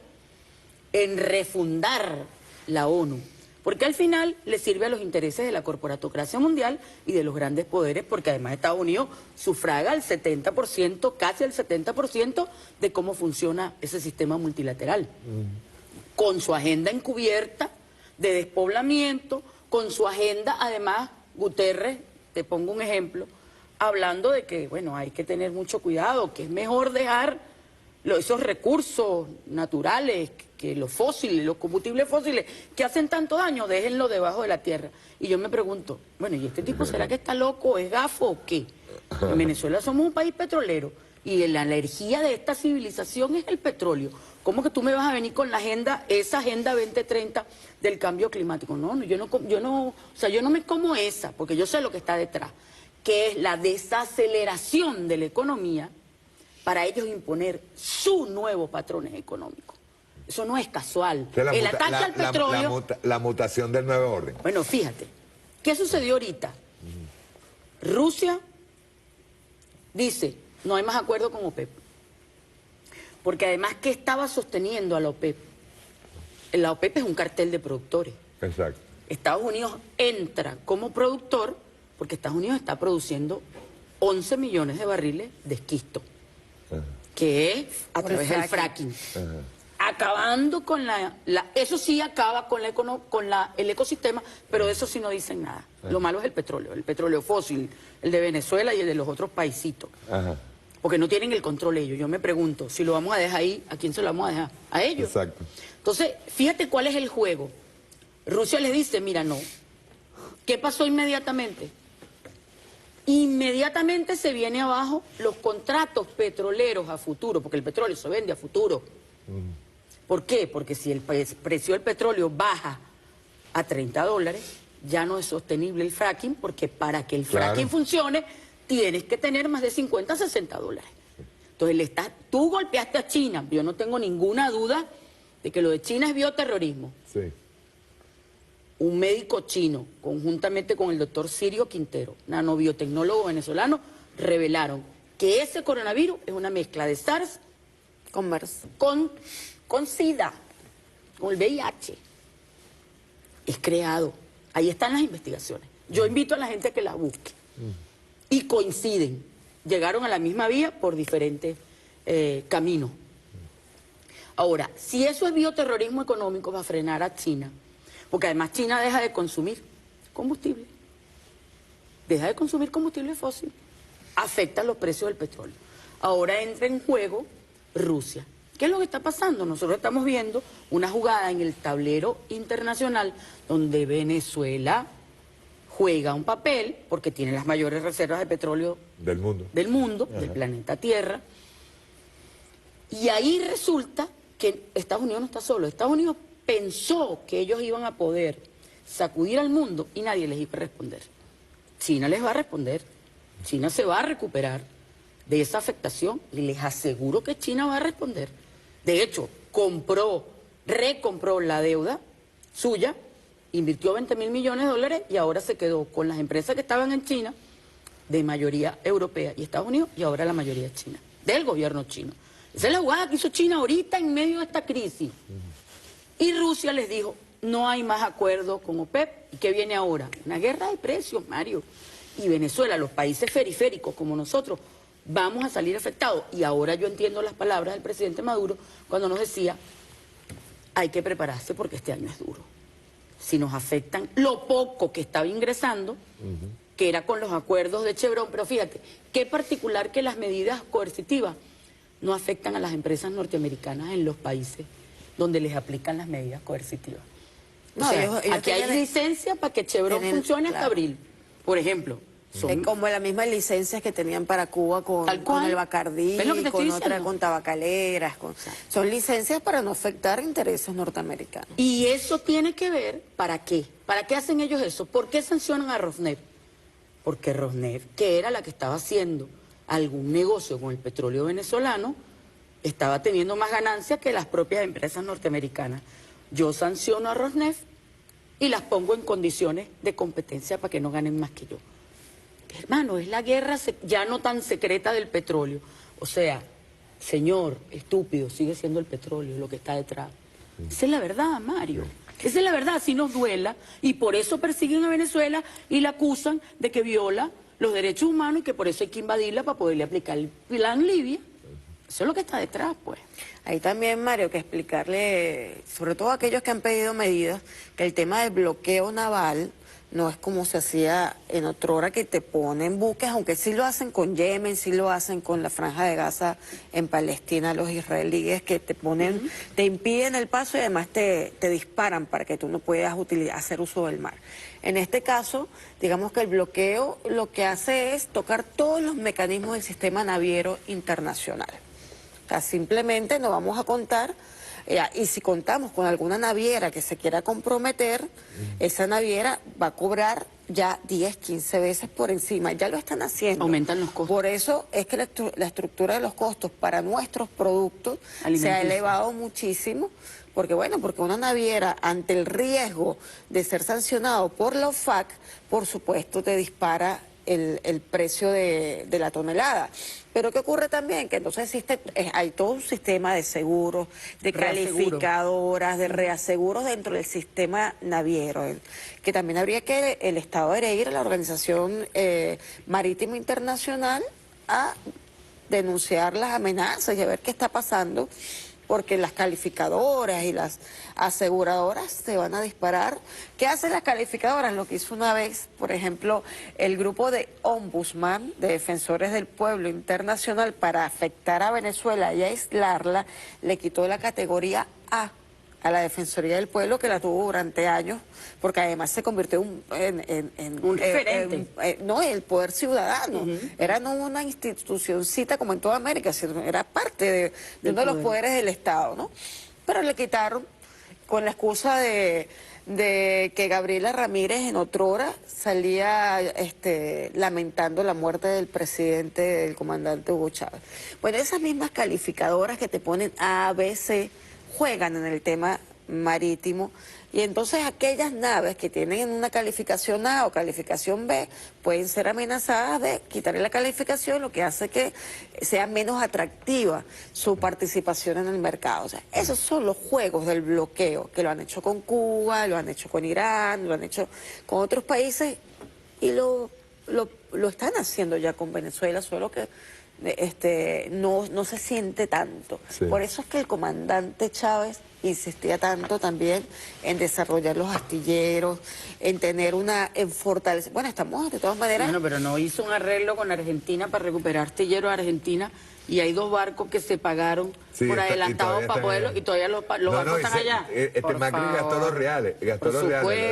en refundar la ONU, porque al final le sirve a los intereses de la corporatocracia mundial y de los grandes poderes, porque además Estados Unidos sufraga el 70%, casi el 70% de cómo funciona ese sistema multilateral. Con su agenda encubierta de despoblamiento, con su agenda, además, Guterres, te pongo un ejemplo, hablando de que, bueno, hay que tener mucho cuidado, que es mejor dejar esos recursos naturales, que los fósiles, los combustibles fósiles, que hacen tanto daño, déjenlo debajo de la tierra. Y yo me pregunto, bueno, ¿y este tipo será que está loco, es gafo o qué? En Venezuela somos un país petrolero y la energía de esta civilización es el petróleo. ¿Cómo que tú me vas a venir con la agenda, esa agenda 2030 del cambio climático? No, yo no me como esa, porque yo sé lo que está detrás, que es la desaceleración de la economía para ellos imponer su nuevo patrón económico. Eso no es casual. El ataque al petróleo... La mutación del nuevo orden. Bueno, fíjate, ¿qué sucedió ahorita? Rusia dice, no hay más acuerdo con OPEP. Porque además, ¿qué estaba sosteniendo a la OPEP? La OPEP es un cartel de productores. Exacto. Estados Unidos entra como productor porque Estados Unidos está produciendo 11 millones de barriles de esquisto, que es a través del fracking. Acabando con eso sí acaba con el ecosistema, pero de eso sí no dicen nada. Lo malo es el petróleo fósil, el de Venezuela y el de los otros paisitos. Porque no tienen el control ellos. Yo me pregunto, si lo vamos a dejar ahí, ¿a quién se lo vamos a dejar? A ellos. Exacto. Entonces, fíjate cuál es el juego. Rusia les dice, mira, no. ¿Qué pasó inmediatamente? Inmediatamente se viene abajo los contratos petroleros a futuro, porque el petróleo se vende a futuro. ¿Por qué? Porque si el precio del petróleo baja a $30, ya no es sostenible el fracking, porque para que el fracking funcione, tienes que tener más de 50 a 60 dólares. Entonces, tú golpeaste a China. Yo no tengo ninguna duda de que lo de China es bioterrorismo. Sí. Un médico chino, conjuntamente con el doctor Sirio Quintero, nanobiotecnólogo venezolano, revelaron que ese coronavirus es una mezcla de SARS con SIDA, con el VIH. Es creado. Ahí están las investigaciones. Yo invito a la gente a que las busque. Y coinciden. Llegaron a la misma vía por diferentes caminos. Ahora, si eso es bioterrorismo económico, va a frenar a China. Porque además China deja de consumir combustible. Deja de consumir combustible fósil. Afecta los precios del petróleo. Ahora entra en juego Rusia. ¿Qué es lo que está pasando? Nosotros estamos viendo una jugada en el tablero internacional donde Venezuela juega un papel porque tiene las mayores reservas de petróleo del mundo, del planeta Tierra. Y ahí resulta que Estados Unidos no está solo. Estados Unidos pensó que ellos iban a poder sacudir al mundo y nadie les iba a responder. China les va a responder. China se va a recuperar de esa afectación y les aseguro que China va a responder. De hecho, recompró la deuda suya, invirtió 20.000 millones de dólares y ahora se quedó con las empresas que estaban en China, de mayoría europea y Estados Unidos, y ahora la mayoría es china, del gobierno chino. Esa es la jugada que hizo China ahorita en medio de esta crisis. Y Rusia les dijo, no hay más acuerdo con OPEP. ¿Y qué viene ahora? Una guerra de precios, Mario. Y Venezuela, los países periféricos como nosotros, vamos a salir afectados. Y ahora yo entiendo las palabras del presidente Maduro cuando nos decía, hay que prepararse porque este año es duro. Si nos afectan lo poco que estaba ingresando, que era con los acuerdos de Chevron, pero fíjate, qué particular que las medidas coercitivas no afectan a las empresas norteamericanas en los países donde les aplican las medidas coercitivas. O sea, ellos aquí hay licencia para que Chevron funcione hasta abril, por ejemplo. Es como las mismas licencias que tenían para Cuba con el Bacardí, con otras, con tabacaleras. Son licencias para no afectar intereses norteamericanos. Y eso tiene que ver, ¿para qué? ¿Para qué hacen ellos eso? ¿Por qué sancionan a Rosneft? Porque Rosneft, que era la que estaba haciendo algún negocio con el petróleo venezolano, estaba teniendo más ganancias que las propias empresas norteamericanas. Yo sanciono a Rosneft y las pongo en condiciones de competencia para que no ganen más que yo. Hermano, es la guerra ya no tan secreta del petróleo. O sea, señor, estúpido, sigue siendo el petróleo lo que está detrás. Esa es la verdad, Mario. Esa es la verdad, así nos duela. Y por eso persiguen a Venezuela y la acusan de que viola los derechos humanos y que por eso hay que invadirla para poderle aplicar el plan Libia. Eso es lo que está detrás, pues. Ahí también, Mario, que explicarle, sobre todo a aquellos que han pedido medidas, que el tema del bloqueo naval no es como se hacía en otrora, que te ponen buques, aunque sí lo hacen con Yemen, sí lo hacen con la Franja de Gaza en Palestina, los israelíes, que te ponen, te impiden el paso y además te disparan para que tú no puedas hacer uso del mar. En este caso, digamos que el bloqueo lo que hace es tocar todos los mecanismos del sistema naviero internacional. O sea, simplemente nos vamos a contar. Y si contamos con alguna naviera que se quiera comprometer, esa naviera va a cobrar ya 10, 15 veces por encima. Ya lo están haciendo. Aumentan los costos. Por eso es que la estructura de los costos para nuestros productos se ha elevado muchísimo. Porque bueno, porque una naviera ante el riesgo de ser sancionado por la OFAC, por supuesto te dispara el precio de la tonelada. Pero ¿qué ocurre también? Que entonces hay todo un sistema de seguros, de calificadoras, de reaseguros dentro del sistema naviero, que también habría que el Estado debería ir a la Organización Marítima Internacional a denunciar las amenazas y a ver qué está pasando, porque las calificadoras y las aseguradoras se van a disparar. ¿Qué hacen las calificadoras? Lo que hizo una vez, por ejemplo, el grupo de Ombudsman, de Defensores del Pueblo Internacional, para afectar a Venezuela y aislarla, le quitó la categoría A a la Defensoría del Pueblo, que la tuvo durante años, porque además se convirtió en un referente. No, el poder ciudadano. Era no una institucioncita como en toda América, sino era parte de uno de los poderes del Estado, ¿no? Pero le quitaron con la excusa de que Gabriela Ramírez en otrora salía lamentando la muerte del presidente, del comandante Hugo Chávez. Bueno, esas mismas calificadoras que te ponen A, B, C, juegan en el tema marítimo, y entonces aquellas naves que tienen una calificación A o calificación B pueden ser amenazadas de quitarle la calificación, lo que hace que sea menos atractiva su participación en el mercado. O sea, esos son los juegos del bloqueo, que lo han hecho con Cuba, lo han hecho con Irán, lo han hecho con otros países, y lo están haciendo ya con Venezuela, solo que no se siente tanto. Sí. Por eso es que el comandante Chávez insistía tanto también en desarrollar los astilleros, en tener en fortalecer. Bueno, estamos de todas maneras. Bueno, pero no hizo un arreglo con Argentina para recuperar astilleros de Argentina, y hay 2 barcos que se pagaron por adelantado para poderlo, y todavía los barcos están allá. Macri gastó los reales, lo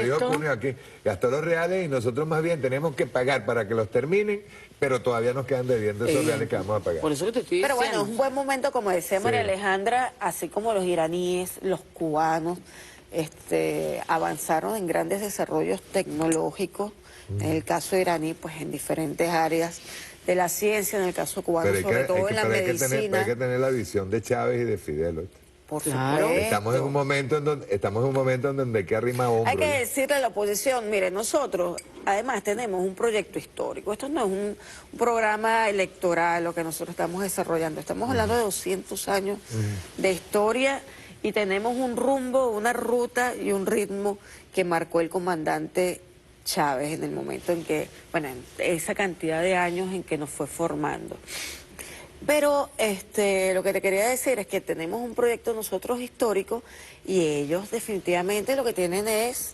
digo Junio aquí, gastó los reales, y nosotros más bien tenemos que pagar para que los terminen, pero todavía nos quedan debiendo esos reales que vamos a pagar. Por eso que te estoy diciendo. Pero bueno, es un buen momento, como decía María Alejandra, así como los iraníes, los cubanos, avanzaron en grandes desarrollos tecnológicos, en el caso iraní, pues en diferentes áreas de la ciencia, en el caso cubano, sobre todo en la medicina. Hay que tener la visión de Chávez y de Fidel. Por supuesto. Estamos en un momento en donde hay que arrimar hombros. Hay que decirle a la oposición, mire, nosotros además tenemos un proyecto histórico. Esto no es un programa electoral lo que nosotros estamos desarrollando. Estamos hablando de 200 años de historia, y tenemos un rumbo, una ruta y un ritmo que marcó el comandante Chávez en el momento en que, bueno, en esa cantidad de años en que nos fue formando. Pero lo que te quería decir es que tenemos un proyecto nosotros histórico y ellos definitivamente lo que tienen es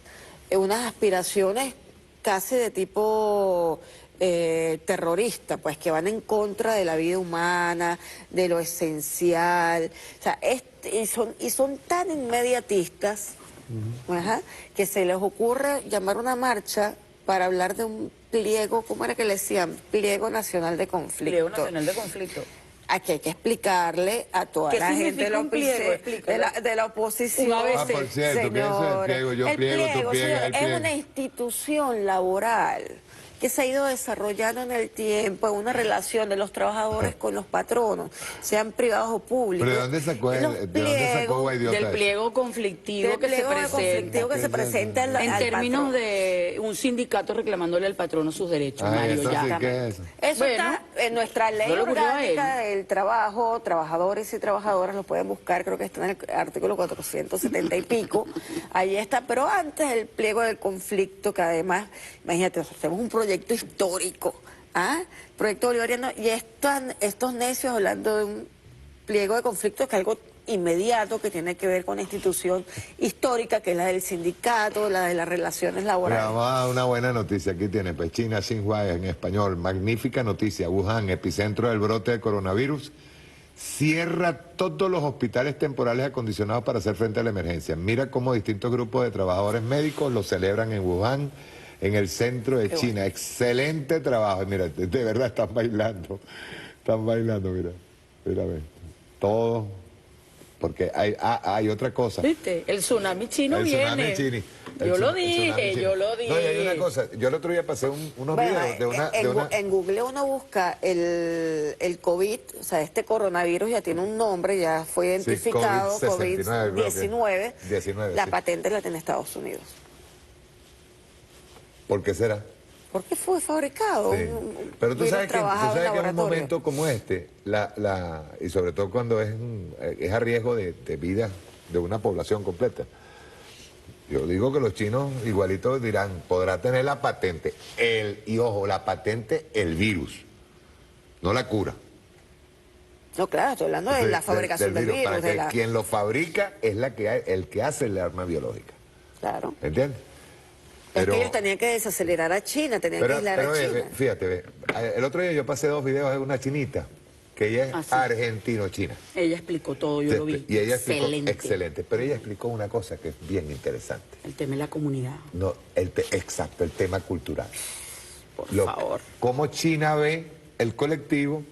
unas aspiraciones casi de tipo terrorista, pues que van en contra de la vida humana, de lo esencial, o sea, y son tan inmediatistas, que se les ocurre llamar una marcha para hablar de un pliego, ¿cómo era que le decían? Pliego Nacional de Conflicto. Pliego Nacional de Conflicto. Aquí hay que explicarle a toda la gente de la oposición. Por cierto, ¿qué es eso del pliego? Yo pliego, tú pliegas, el pliego. Es una institución laboral que se ha ido desarrollando en el tiempo, una relación de los trabajadores con los patronos, sean privados o públicos. ¿Pero de dónde sacó Guaidiotta? Del pliego conflictivo que se presenta en términos de un sindicato reclamándole al patrono sus derechos, Mario. Eso sí, ¿qué es eso? Eso está en nuestra ley orgánica del trabajo, trabajadores y trabajadoras lo pueden buscar, creo que está en el artículo 470 y pico, ahí está, pero antes el pliego del conflicto, que además, imagínate, hacemos un proyecto histórico, proyecto bolivariano, y estos necios hablando de un pliego de conflicto que es algo inmediato que tiene que ver con la institución histórica, que es la del sindicato, la de las relaciones laborales. Pero vamos a dar una buena noticia, aquí tiene, pues China, Xinhua en español, magnífica noticia, Wuhan, epicentro del brote de coronavirus, cierra todos los hospitales temporales acondicionados para hacer frente a la emergencia. Mira cómo distintos grupos de trabajadores médicos lo celebran en Wuhan, en el centro de China. Excelente trabajo. Mira, de verdad están bailando, mira, ve, todo, porque hay otra cosa. ¿Viste? El tsunami chino viene. Yo lo dije. No, y hay una cosa, yo el otro día pasé unos videos de una... En Google uno busca el COVID, o sea, este coronavirus ya tiene un nombre, ya fue identificado, COVID-19, la patente la tiene Estados Unidos. ¿Por qué será? Porque fue fabricado. Sí. Pero tú sabes que en un momento como este, y sobre todo cuando es a riesgo de vida de una población completa, yo digo que los chinos igualitos dirán, podrá tener la patente, y ojo, la patente, el virus, no la cura. No, claro, estoy hablando de la fabricación del virus. Para que quien lo fabrica es el que hace el arma biológica. Claro. ¿Entiendes? Es que ellos tenían que desacelerar a China, tenían que aislar a China. Fíjate, el otro día yo pasé 2 videos de una chinita, que ella es argentino-china. Ella explicó todo, yo lo vi. Y ella explicó, excelente, pero ella explicó una cosa que es bien interesante. El tema de la comunidad. No, exacto, el tema cultural. Por favor. Cómo China ve el colectivo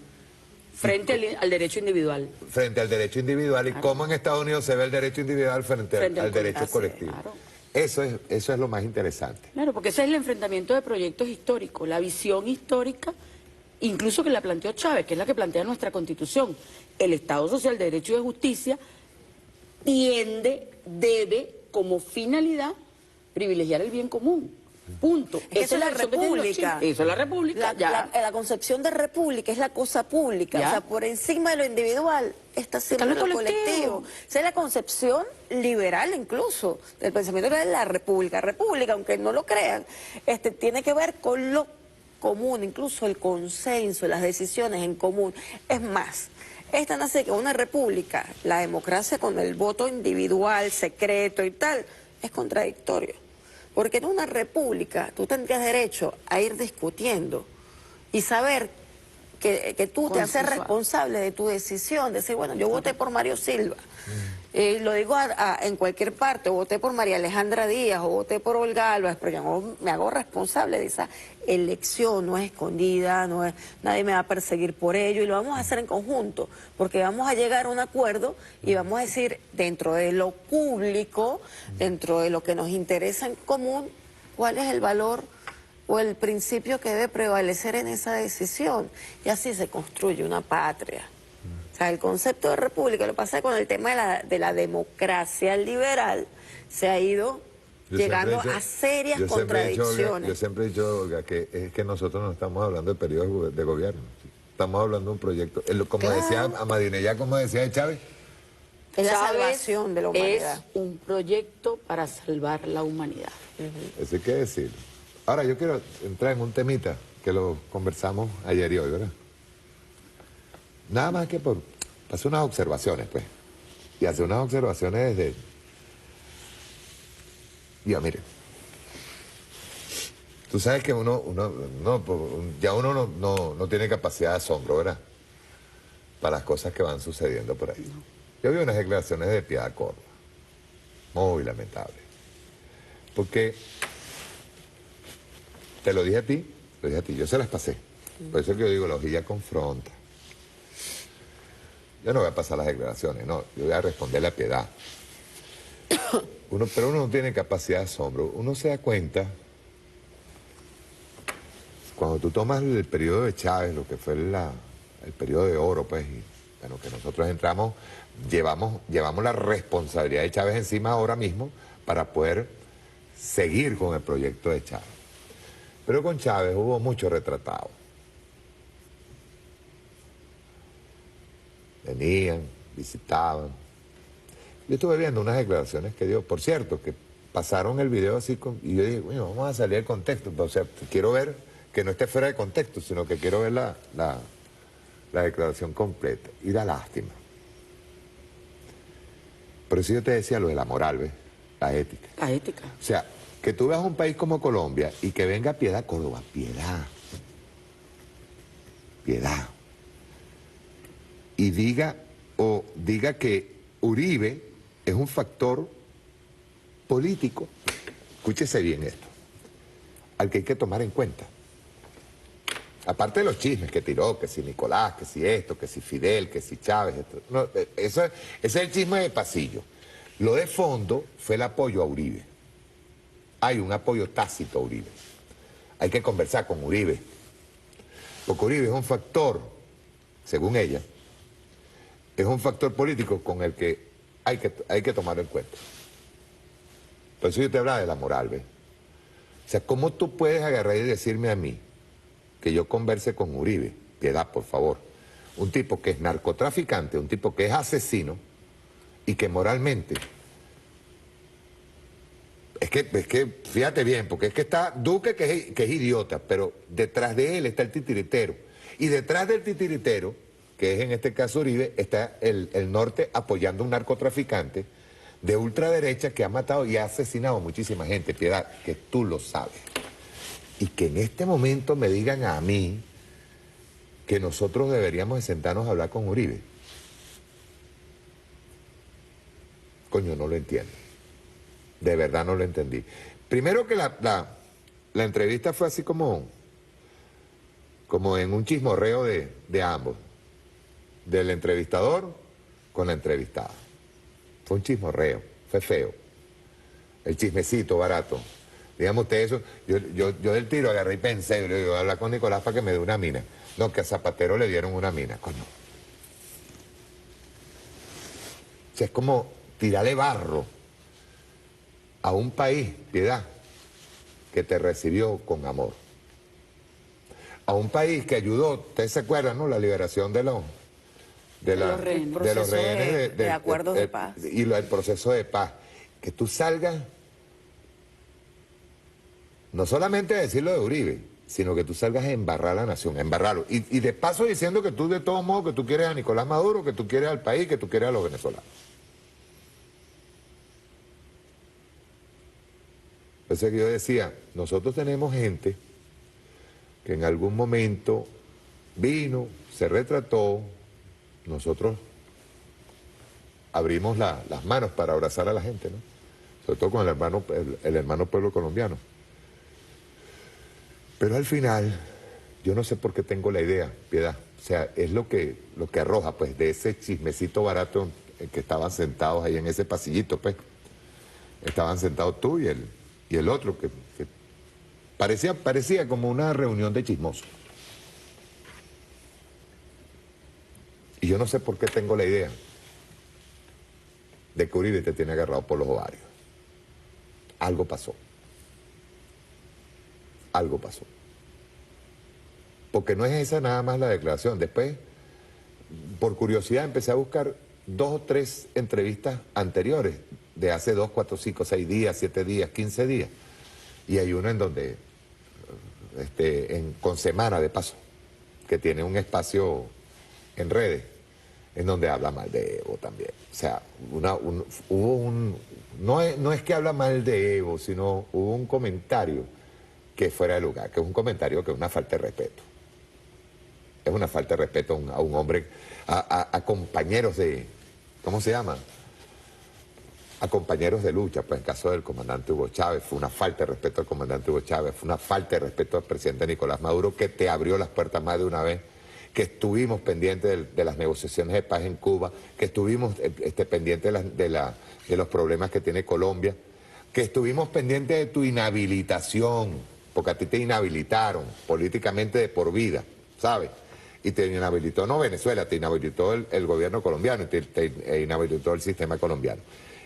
frente al derecho individual. Frente al derecho individual, y cómo en Estados Unidos se ve el derecho individual frente al derecho colectivo. Claro. Eso es lo más interesante. Claro, porque ese es el enfrentamiento de proyectos históricos, la visión histórica, incluso que la planteó Chávez, que es la que plantea nuestra Constitución. El Estado Social de Derecho y de Justicia debe como finalidad privilegiar el bien común. Punto. Eso es la república. Eso es la república. La concepción de república es la cosa pública. ¿Ya? O sea, por encima de lo individual está siempre lo colectivo. Esa es la concepción liberal incluso del pensamiento de la república. República, aunque no lo crean, tiene que ver con lo común, incluso el consenso, las decisiones en común. Es más, es tan así que una república, la democracia con el voto individual, secreto y tal, es contradictorio. Porque en una república tú tendrías derecho a ir discutiendo y saber que tú te haces responsable de tu decisión, de decir, bueno, yo voté por Mario Silva, lo digo en cualquier parte, o voté por María Alejandra Díaz, o voté por Olga Álvarez, pero yo me hago responsable de esa elección, no es escondida, nadie me va a perseguir por ello, y lo vamos a hacer en conjunto, porque vamos a llegar a un acuerdo y vamos a decir, dentro de lo público, dentro de lo que nos interesa en común, cuál es el valor o el principio que debe prevalecer en esa decisión, y así se construye una patria. O sea, el concepto de república, lo que pasa es que con el tema de la democracia liberal se ha ido llegando a serias contradicciones. Yo siempre he dicho, Olga, que es que nosotros no estamos hablando de periodos de gobierno, estamos hablando de un proyecto. Como decía Ahmadinejad, como decía Chávez, Es la Chávez salvación de la humanidad. Es un proyecto para salvar la humanidad. Eso hay que decirlo. Ahora, yo quiero entrar en un temita que lo conversamos ayer y hoy, ¿verdad? Nada más que por hacer unas observaciones, pues. Y hacer unas observaciones desde... Ya, mire. Tú sabes que ya uno no tiene capacidad de asombro, ¿verdad? Para las cosas que van sucediendo por ahí. Yo vi unas declaraciones de Piedad Córdoba. Muy lamentable. Porque, te lo dije a ti, yo se las pasé. Por eso es que yo digo, la hojilla confronta. Yo no voy a pasar las declaraciones, no, yo voy a responderle a Piedad. Pero uno no tiene capacidad de asombro. Uno se da cuenta, cuando tú tomas el periodo de Chávez, lo que fue el periodo de oro, pues, y bueno, que nosotros entramos, llevamos la responsabilidad de Chávez encima ahora mismo para poder seguir con el proyecto de Chávez. Pero con Chávez hubo mucho retratado. Venían, visitaban. Yo estuve viendo unas declaraciones que dio, por cierto, que pasaron el video así, y yo dije, bueno, vamos a salir del contexto. O sea, quiero ver que no esté fuera de contexto, sino que quiero ver la declaración completa. Y da lástima. Por eso yo te decía lo de la moral, ¿ves? La ética. La ética. O sea, que tú veas un país como Colombia y que venga Piedad Córdoba. Piedad. Y diga que Uribe es un factor político, escúchese bien esto, al que hay que tomar en cuenta. Aparte de los chismes que tiró, que si Nicolás, que si esto, que si Fidel, que si Chávez, esto, no, ese es el chisme de pasillo. Lo de fondo fue el apoyo a Uribe. Hay un apoyo tácito a Uribe. Hay que conversar con Uribe. Porque Uribe es un factor, según ella, es un factor político con el que hay que tomar en cuenta. Por eso yo te hablaba de la moral, ¿ves? O sea, ¿cómo tú puedes agarrar y decirme a mí que yo converse con Uribe? Piedad, por favor. Un tipo que es narcotraficante, un tipo que es asesino y que moralmente... Es que, fíjate bien, porque es que está Duque, que es idiota, pero detrás de él está el titiritero. Y detrás del titiritero, que es en este caso Uribe, está el norte apoyando a un narcotraficante de ultraderecha que ha matado y ha asesinado a muchísima gente. Piedad, que tú lo sabes. Y que en este momento me digan a mí que nosotros deberíamos de sentarnos a hablar con Uribe. Coño, no lo entiendo. De verdad no lo entendí. Primero que la entrevista fue así como en un chismorreo de ambos. Del entrevistador con la entrevistada. Fue un chismorreo, fue feo. El chismecito barato. Dígame usted eso, yo del tiro agarré y pensé, yo le digo, hablar con Nicolás para que me dé una mina. No, que a Zapatero le dieron una mina, coño. O sea, es como tirarle barro a un país, Piedad, que te recibió con amor. A un país que ayudó, ustedes se acuerdan, ¿no? La liberación de los rehenes de acuerdos de paz. Y el proceso de paz. Que tú salgas, no solamente a decir lo de Uribe, sino que tú salgas a embarrar a la nación, a embarrarlo. Y de paso diciendo que tú de todos modos, que tú quieres a Nicolás Maduro, que tú quieres al país, que tú quieres a los venezolanos. Por eso que yo decía, nosotros tenemos gente que en algún momento vino, se retrató, nosotros abrimos las manos para abrazar a la gente, ¿no? Sobre todo con el hermano pueblo colombiano. Pero al final, yo no sé por qué tengo la idea, Piedad. O sea, es lo que arroja, pues, de ese chismecito barato en que estaban sentados ahí en ese pasillito, pues. Estaban sentados tú y el otro, que parecía como una reunión de chismosos. Y yo no sé por qué tengo la idea de que Uribe te tiene agarrado por los ovarios. Algo pasó. Algo pasó. Porque no es esa nada más la declaración. Después, por curiosidad, empecé a buscar 2 o 3 entrevistas anteriores, de hace 2, 4, 5, 6 días, 7 días, 15 días. Y hay uno en donde, con Semana de paso, que tiene un espacio en redes, en donde habla mal de Evo también. O sea, no es que habla mal de Evo, sino hubo un comentario que fuera de lugar, que es un comentario que es una falta de respeto. Es una falta de respeto a un hombre, a compañeros de, ¿cómo se llama? A compañeros de lucha, pues en caso del comandante Hugo Chávez, fue una falta de respeto al comandante Hugo Chávez, fue una falta de respeto al presidente Nicolás Maduro, que te abrió las puertas más de una vez, que estuvimos pendientes de las negociaciones de paz en Cuba, que estuvimos pendientes de los problemas que tiene Colombia, que estuvimos pendientes de tu inhabilitación, porque a ti te inhabilitaron políticamente de por vida, ¿sabes? Y te inhabilitó no Venezuela, te inhabilitó el gobierno colombiano, te inhabilitó el sistema colombiano.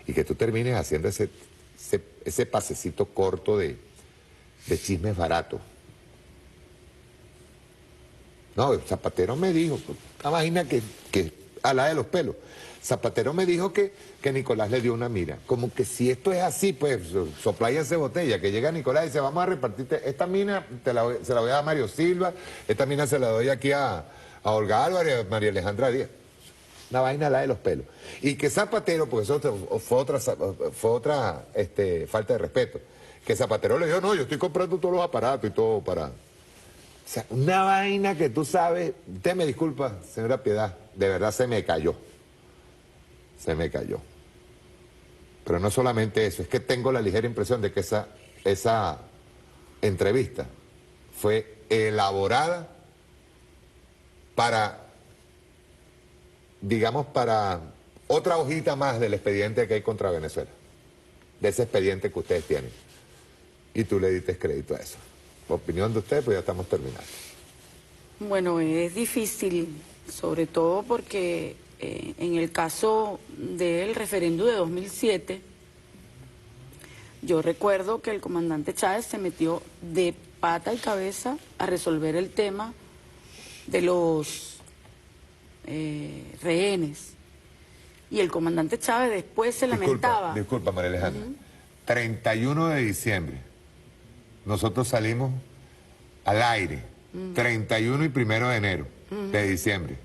Y que tú termines haciendo ese pasecito corto de chismes baratos. No, Zapatero me dijo, una vaina que a la de los pelos. Zapatero me dijo que Nicolás le dio una mira. Como que si esto es así, pues sopláyanse botella, que llega Nicolás y dice, vamos a repartirte, esta mina se la voy a dar a Mario Silva, esta mina se la doy aquí a Olga Álvarez, a María Alejandra Díaz. Una vaina a la de los pelos. Y que Zapatero, porque eso fue otra falta de respeto, que Zapatero le dijo, no, yo estoy comprando todos los aparatos y todo para... O sea, una vaina que tú sabes, usted me disculpa, señora Piedad, de verdad se me cayó. Se me cayó. Pero no solamente eso, es que tengo la ligera impresión de que esa entrevista fue elaborada para, digamos, para otra hojita más del expediente que hay contra Venezuela, de ese expediente que ustedes tienen. Y tú le diste crédito a eso. Opinión de usted, pues ya estamos terminando. Bueno, es difícil, sobre todo porque en el caso del referéndum de 2007, yo recuerdo que el comandante Chávez se metió de pata y cabeza a resolver el tema de los rehenes. Y el comandante Chávez después se lamentaba. Disculpa, María Alejandra. 31 de diciembre, nosotros salimos al aire, 31 y 1 de enero de diciembre,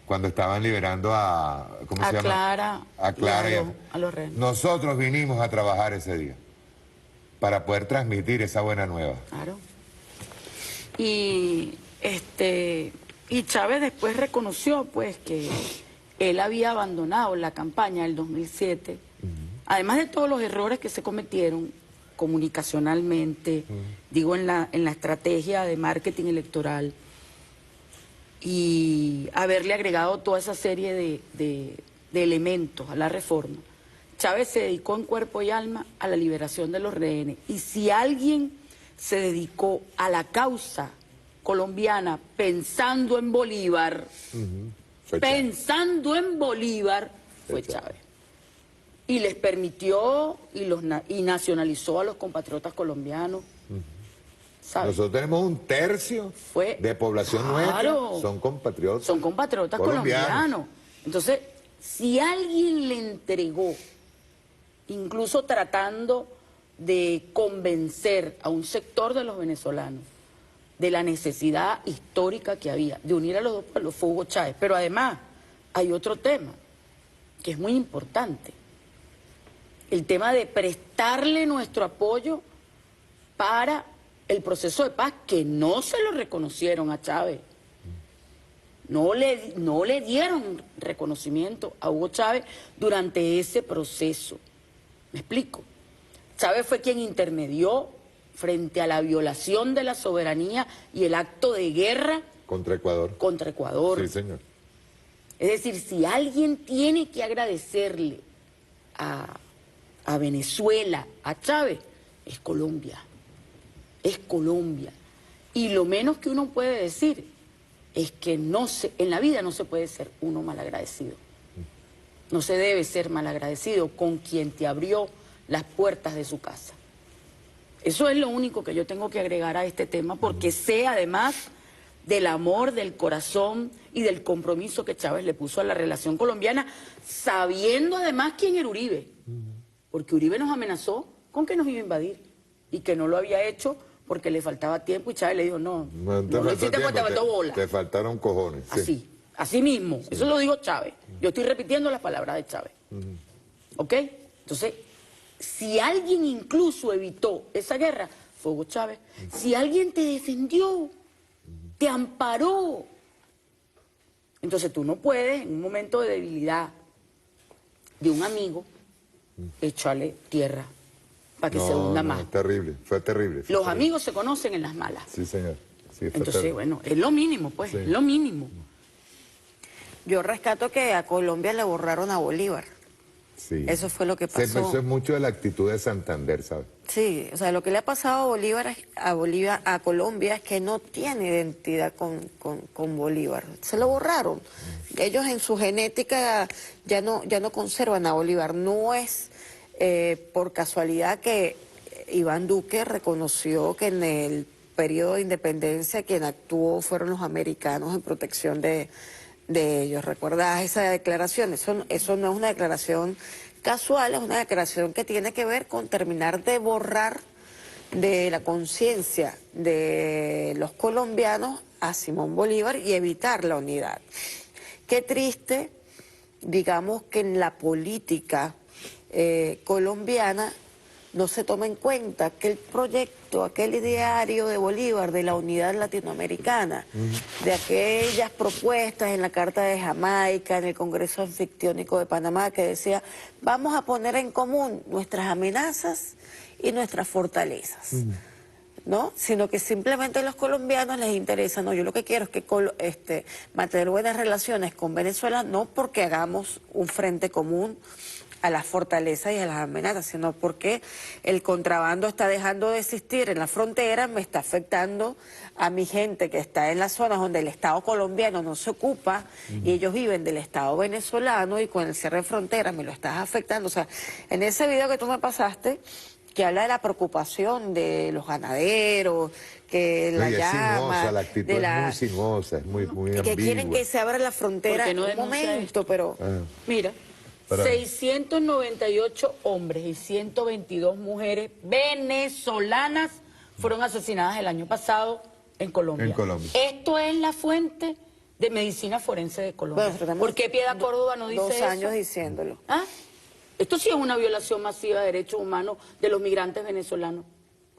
cuando estaban liberando a... ¿Cómo se llama? A Clara y a los rehenes. Nosotros vinimos a trabajar ese día para poder transmitir esa buena nueva. Claro. Y Chávez después reconoció, pues, que él había abandonado la campaña del 2007, además de todos los errores que se cometieron comunicacionalmente, digo, en la estrategia de marketing electoral, y haberle agregado toda esa serie de elementos a la reforma. Chávez se dedicó en cuerpo y alma a la liberación de los rehenes. Y si alguien se dedicó a la causa colombiana pensando en Bolívar, fue Chávez. Y les permitió y nacionalizó a los compatriotas colombianos. ¿Sabes? Nosotros tenemos 1/3 de población nuestra, son compatriotas colombianos. Entonces, si alguien le entregó, incluso tratando de convencer a un sector de los venezolanos de la necesidad histórica que había de unir a los dos pueblos, fue Hugo Chávez. Pero además, hay otro tema que es muy importante. El tema de prestarle nuestro apoyo para el proceso de paz, que no se lo reconocieron a Chávez. No le dieron reconocimiento a Hugo Chávez durante ese proceso. ¿Me explico? Chávez fue quien intermedió frente a la violación de la soberanía y el acto de guerra contra Ecuador. Sí, señor. Es decir, si alguien tiene que agradecerle a Venezuela, a Chávez, es Colombia. Es Colombia. Y lo menos que uno puede decir es que en la vida no se puede ser uno malagradecido. No se debe ser malagradecido con quien te abrió las puertas de su casa. Eso es lo único que yo tengo que agregar a este tema, porque sé además del amor, del corazón y del compromiso que Chávez le puso a la relación colombiana, sabiendo además quién era Uribe. Porque Uribe nos amenazó con que nos iba a invadir y que no lo había hecho porque le faltaba tiempo y Chávez le dijo, no lo hiciste porque te faltó bola. Te faltaron cojones. Sí. Así mismo, eso lo dijo Chávez. Yo estoy repitiendo las palabras de Chávez. ¿Ok? Entonces, si alguien incluso evitó esa guerra, fue Hugo Chávez. Si alguien te defendió, te amparó. Entonces tú no puedes, en un momento de debilidad de un amigo, echarle tierra para que se hunda más. Terrible, fue terrible. Los amigos se conocen en las malas. Sí, señor. Sí, entonces, terrible. bueno, es lo mínimo, pues, es lo mínimo. Yo rescato que a Colombia le borraron a Bolívar. Sí. Eso fue lo que pasó. Eso es mucho de la actitud de Santander, ¿sabes? Sí, o sea, lo que le ha pasado a Bolívar, a Colombia, es que no tiene identidad con Bolívar. Se lo borraron. Ellos en su genética ya no conservan a Bolívar. No es por casualidad que Iván Duque reconoció que en el periodo de independencia quien actuó fueron los americanos en protección de ellos. ¿Recuerdas esa declaración? Eso no es una declaración casual, es una declaración que tiene que ver con terminar de borrar de la conciencia de los colombianos a Simón Bolívar y evitar la unidad. Qué triste, digamos, que en la política colombiana no se toma en cuenta aquel proyecto, aquel ideario de Bolívar de la unidad latinoamericana, de aquellas propuestas en la Carta de Jamaica, en el Congreso Anfictiónico de Panamá, que decía, vamos a poner en común nuestras amenazas y nuestras fortalezas, ¿no? Sino que simplemente a los colombianos les interesa, no, yo lo que quiero es que mantener buenas relaciones con Venezuela, no porque hagamos un frente común a las fortalezas y a las amenazas, sino porque el contrabando está dejando de existir en la frontera, me está afectando a mi gente que está en las zonas donde el Estado colombiano no se ocupa y ellos viven del Estado venezolano y con el cierre de frontera me lo estás afectando. O sea, en ese video que tú me pasaste, que habla de la preocupación de los ganaderos, que la llama... Sinuosa, la actitud es muy sinuosa, es muy ambigua. Que quieren que se abra la frontera en un momento, pero... Mira... 698 hombres y 122 mujeres venezolanas fueron asesinadas el año pasado en Colombia. Esto es la fuente de medicina forense de Colombia. Bueno, ¿por qué Piedad Córdoba no dice eso? 2 años diciéndolo. ¿Ah? Esto sí es una violación masiva de derechos humanos de los migrantes venezolanos.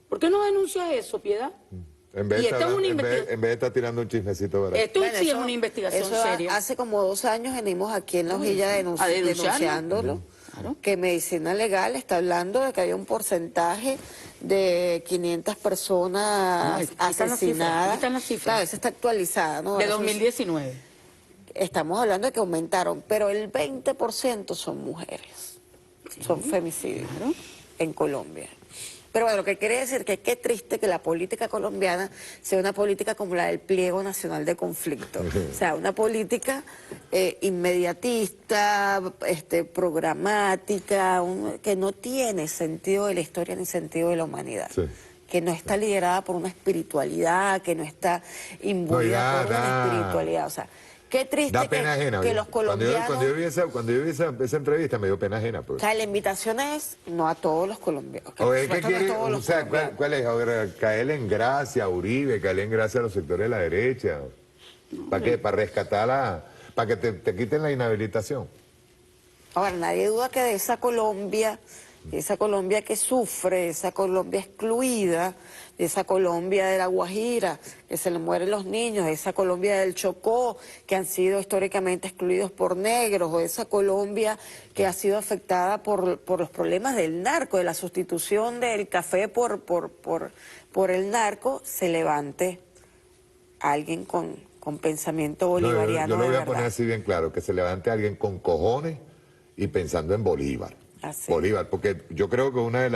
¿Por qué no denuncia eso, Piedad? En vez de estar tirando un chismecito, ¿verdad? Esto sí es una investigación seria. Hace como 2 años venimos aquí en La Hojilla denunciándolo. Claro. Que Medicina Legal está hablando de que había un porcentaje de 500 personas asesinadas. Claro, esa está actualizada, ¿no? De 2019. Estamos hablando de que aumentaron, pero el 20% son mujeres. Son femicidios en Colombia. Pero bueno, lo que quiere decir que qué triste que la política colombiana sea una política como la del pliego nacional de conflicto. O sea, una política inmediatista, programática, que no tiene sentido de la historia ni sentido de la humanidad. Sí. Que no está liderada por una espiritualidad, que no está imbuida por una espiritualidad. O sea, qué triste que los colombianos... Cuando yo vi esa entrevista me dio pena ajena. Pues. O sea, la invitación es no a todos los colombianos. ¿Cuál es? Ahora, caerle en gracia a Uribe, caerle en gracia a los sectores de la derecha. ¿Para qué? Para rescatarla, para que te quiten la inhabilitación. Ahora, nadie duda que de esa Colombia que sufre, esa Colombia excluida, de esa Colombia de la Guajira, que se le mueren los niños, de esa Colombia del Chocó, que han sido históricamente excluidos por negros, o de esa Colombia que ha sido afectada por los problemas del narco, de la sustitución del café por el narco, se levante alguien con pensamiento bolivariano. Yo lo voy a poner así bien claro, que se levante alguien con cojones y pensando en Bolívar. Así. Bolívar, porque yo creo que una de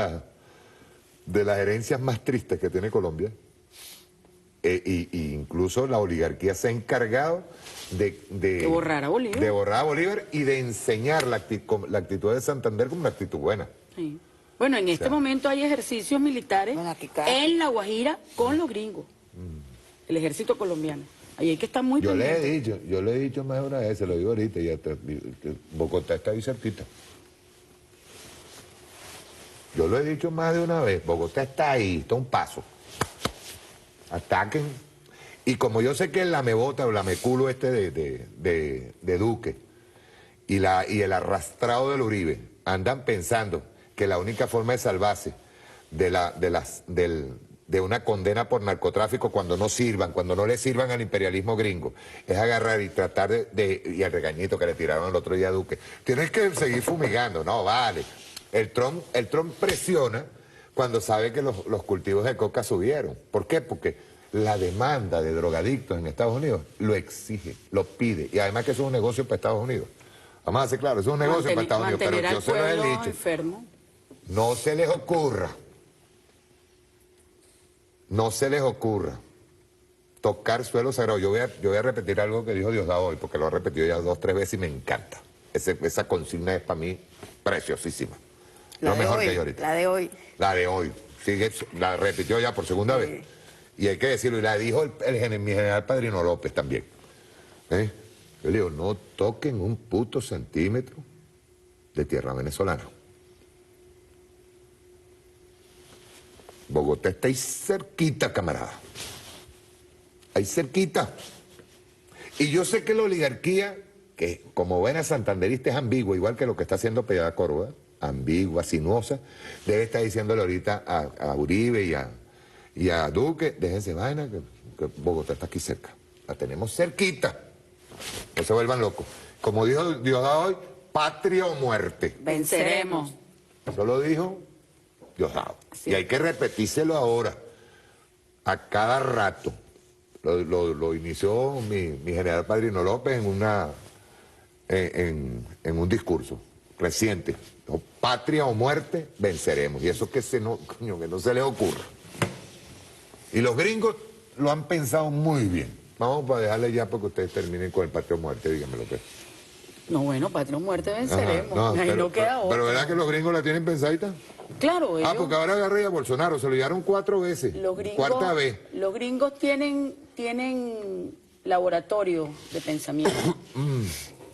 las herencias más tristes que tiene Colombia, incluso la oligarquía se ha encargado de borrar a Bolívar. De borrar a Bolívar y de enseñar la actitud de Santander como una actitud buena. Sí. Bueno, en este momento hay ejercicios militares en La Guajira con los gringos, el ejército colombiano. Ahí hay que estar muy pendiente. Yo le he dicho más de una vez, se lo digo ahorita, que Bogotá está ahí cerquita. Yo lo he dicho más de una vez, Bogotá está ahí, está a un paso. Ataquen. Y como yo sé que el lamebota o lameculo de Duque y el arrastrado del Uribe andan pensando que la única forma de salvarse de una condena por narcotráfico cuando no le sirvan al imperialismo gringo, es agarrar y tratar y el regañito que le tiraron el otro día a Duque, tienes que seguir fumigando, no, vale. El Trump presiona cuando sabe que los cultivos de coca subieron. ¿Por qué? Porque la demanda de drogadictos en Estados Unidos lo exige, lo pide, y además que eso es un negocio para Estados Unidos. Vamos a ser claros, eso es un negocio para Estados Unidos, pero yo se lo he dicho. Enfermo. No se les ocurra tocar suelo sagrado. Yo voy a repetir algo que dijo Diosdado hoy, porque lo ha repetido ya 2 o 3 veces y me encanta. Esa consigna es para mí preciosísima. La Lo de mejor hoy, que hay ahorita. la de hoy. La de hoy. La repitió ya por segunda vez. Y hay que decirlo, y la dijo mi general Padrino López también. Yo le digo, no toquen un puto centímetro de tierra venezolana. Bogotá está ahí cerquita, camarada. Ahí cerquita. Y yo sé que la oligarquía, que como buena santanderista es ambigua, igual que lo que está haciendo Pellada Córdoba, ambigua, sinuosa, debe estar diciéndole ahorita a Uribe y a Duque, déjense vaina, que Bogotá está aquí cerca. La tenemos cerquita. No se vuelvan locos. Como dijo Diosdado hoy, patria o muerte. Venceremos. Eso lo dijo Diosdado. Sí. Y hay que repetírselo ahora, a cada rato. Lo inició mi general Padrino López en un discurso reciente. Patria o muerte, venceremos. Y eso que no se les ocurra. Y los gringos lo han pensado muy bien. Vamos a dejarle ya porque ustedes terminen con el patria o muerte, díganme lo que es. No, bueno, patria o muerte venceremos. Ajá, ahí no queda otra. Pero ¿verdad que los gringos la tienen pensadita? Claro, ellos... porque ahora agarré a Bolsonaro, se lo llevaron 4 veces. Cuarta vez. Los gringos tienen laboratorio de pensamiento.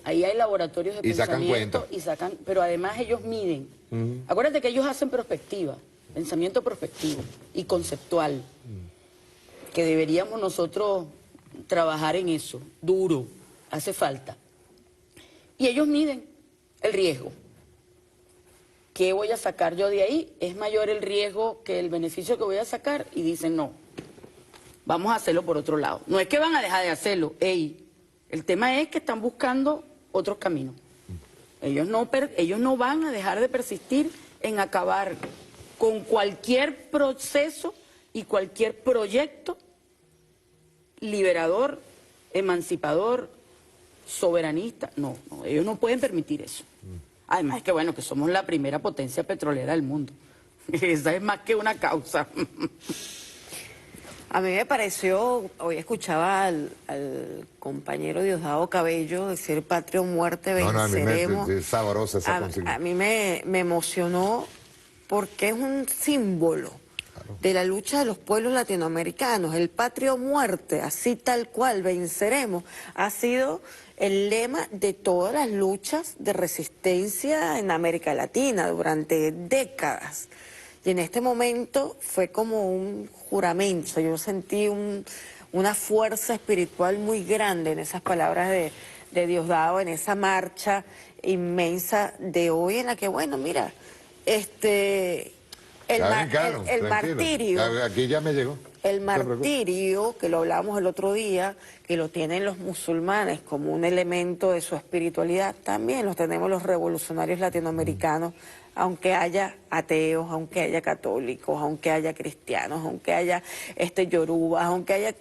Ahí hay laboratorios de pensamiento. Sacan cuenta. Pero además ellos miden. Acuérdate que ellos hacen perspectiva, pensamiento prospectivo y conceptual. Que deberíamos nosotros trabajar en eso, duro, hace falta. Y ellos miden el riesgo. ¿Qué voy a sacar yo de ahí? ¿Es mayor el riesgo que el beneficio que voy a sacar? Y dicen, no, vamos a hacerlo por otro lado. No es que van a dejar de hacerlo, el tema es que están buscando otros caminos. Ellos no van a dejar de persistir en acabar con cualquier proceso y cualquier proyecto liberador, emancipador, soberanista. No, ellos no pueden permitir eso. Además es que bueno, que somos la primera potencia petrolera del mundo. Esa es más que una causa. A mí me pareció, hoy escuchaba al compañero Diosdado Cabello decir patria o muerte, venceremos. A mí es sabrosa esa consigna. A mí me emocionó porque es un símbolo de la lucha de los pueblos latinoamericanos. El patria o muerte, así tal cual, venceremos, ha sido el lema de todas las luchas de resistencia en América Latina durante décadas. Y en este momento fue como un juramento. Yo sentí una fuerza espiritual muy grande en esas palabras de Diosdado, en esa marcha inmensa de hoy, en la que, bueno, mira, el martirio. Aquí ya me llegó. El martirio, que lo hablábamos el otro día, que lo tienen los musulmanes como un elemento de su espiritualidad, también lo tenemos los revolucionarios latinoamericanos, aunque haya ateos, aunque haya católicos, aunque haya cristianos, aunque haya yorubas, aunque haya...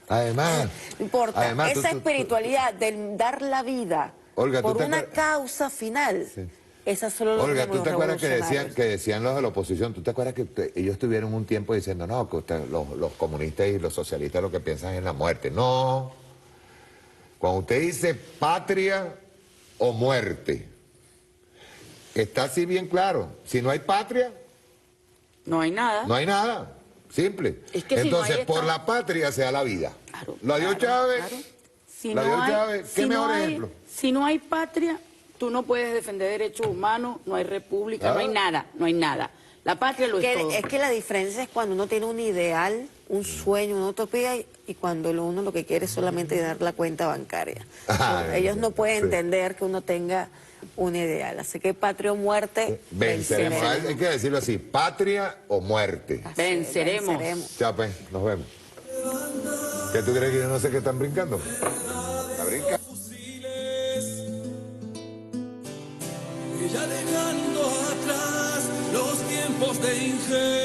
Además... No importa, esa espiritualidad de dar la vida por una causa final... Sí. Esa solo lo Olga, ¿tú te acuerdas que decían los de la oposición? ¿Tú te acuerdas que ellos tuvieron un tiempo diciendo, no, que los comunistas y los socialistas lo que piensan es en la muerte? No. Cuando usted dice patria o muerte, está así bien claro. Si no hay patria... no hay nada. No hay nada. Simple. Es que entonces, si no por la patria se da la vida. Claro. La dio Chávez. Claro. Si La no dio hay- Chávez. ¿Qué si no mejor hay- ejemplo? Si no hay patria, tú no puedes defender derechos humanos, no hay república, no hay nada, no hay nada. La patria lo es todo. Es que la diferencia es cuando uno tiene un ideal, un sueño, una utopía, y cuando uno lo que quiere es solamente llenar la cuenta bancaria. Ellos no pueden entender que uno tenga un ideal. Así que patria o muerte, Venceremos. Hay que decirlo así, patria o muerte. Venceremos. Ya pues, nos vemos. ¿Qué tú crees que yo no sé qué están brincando? ¿La brinca? Y ya dejando atrás los tiempos de ingenio.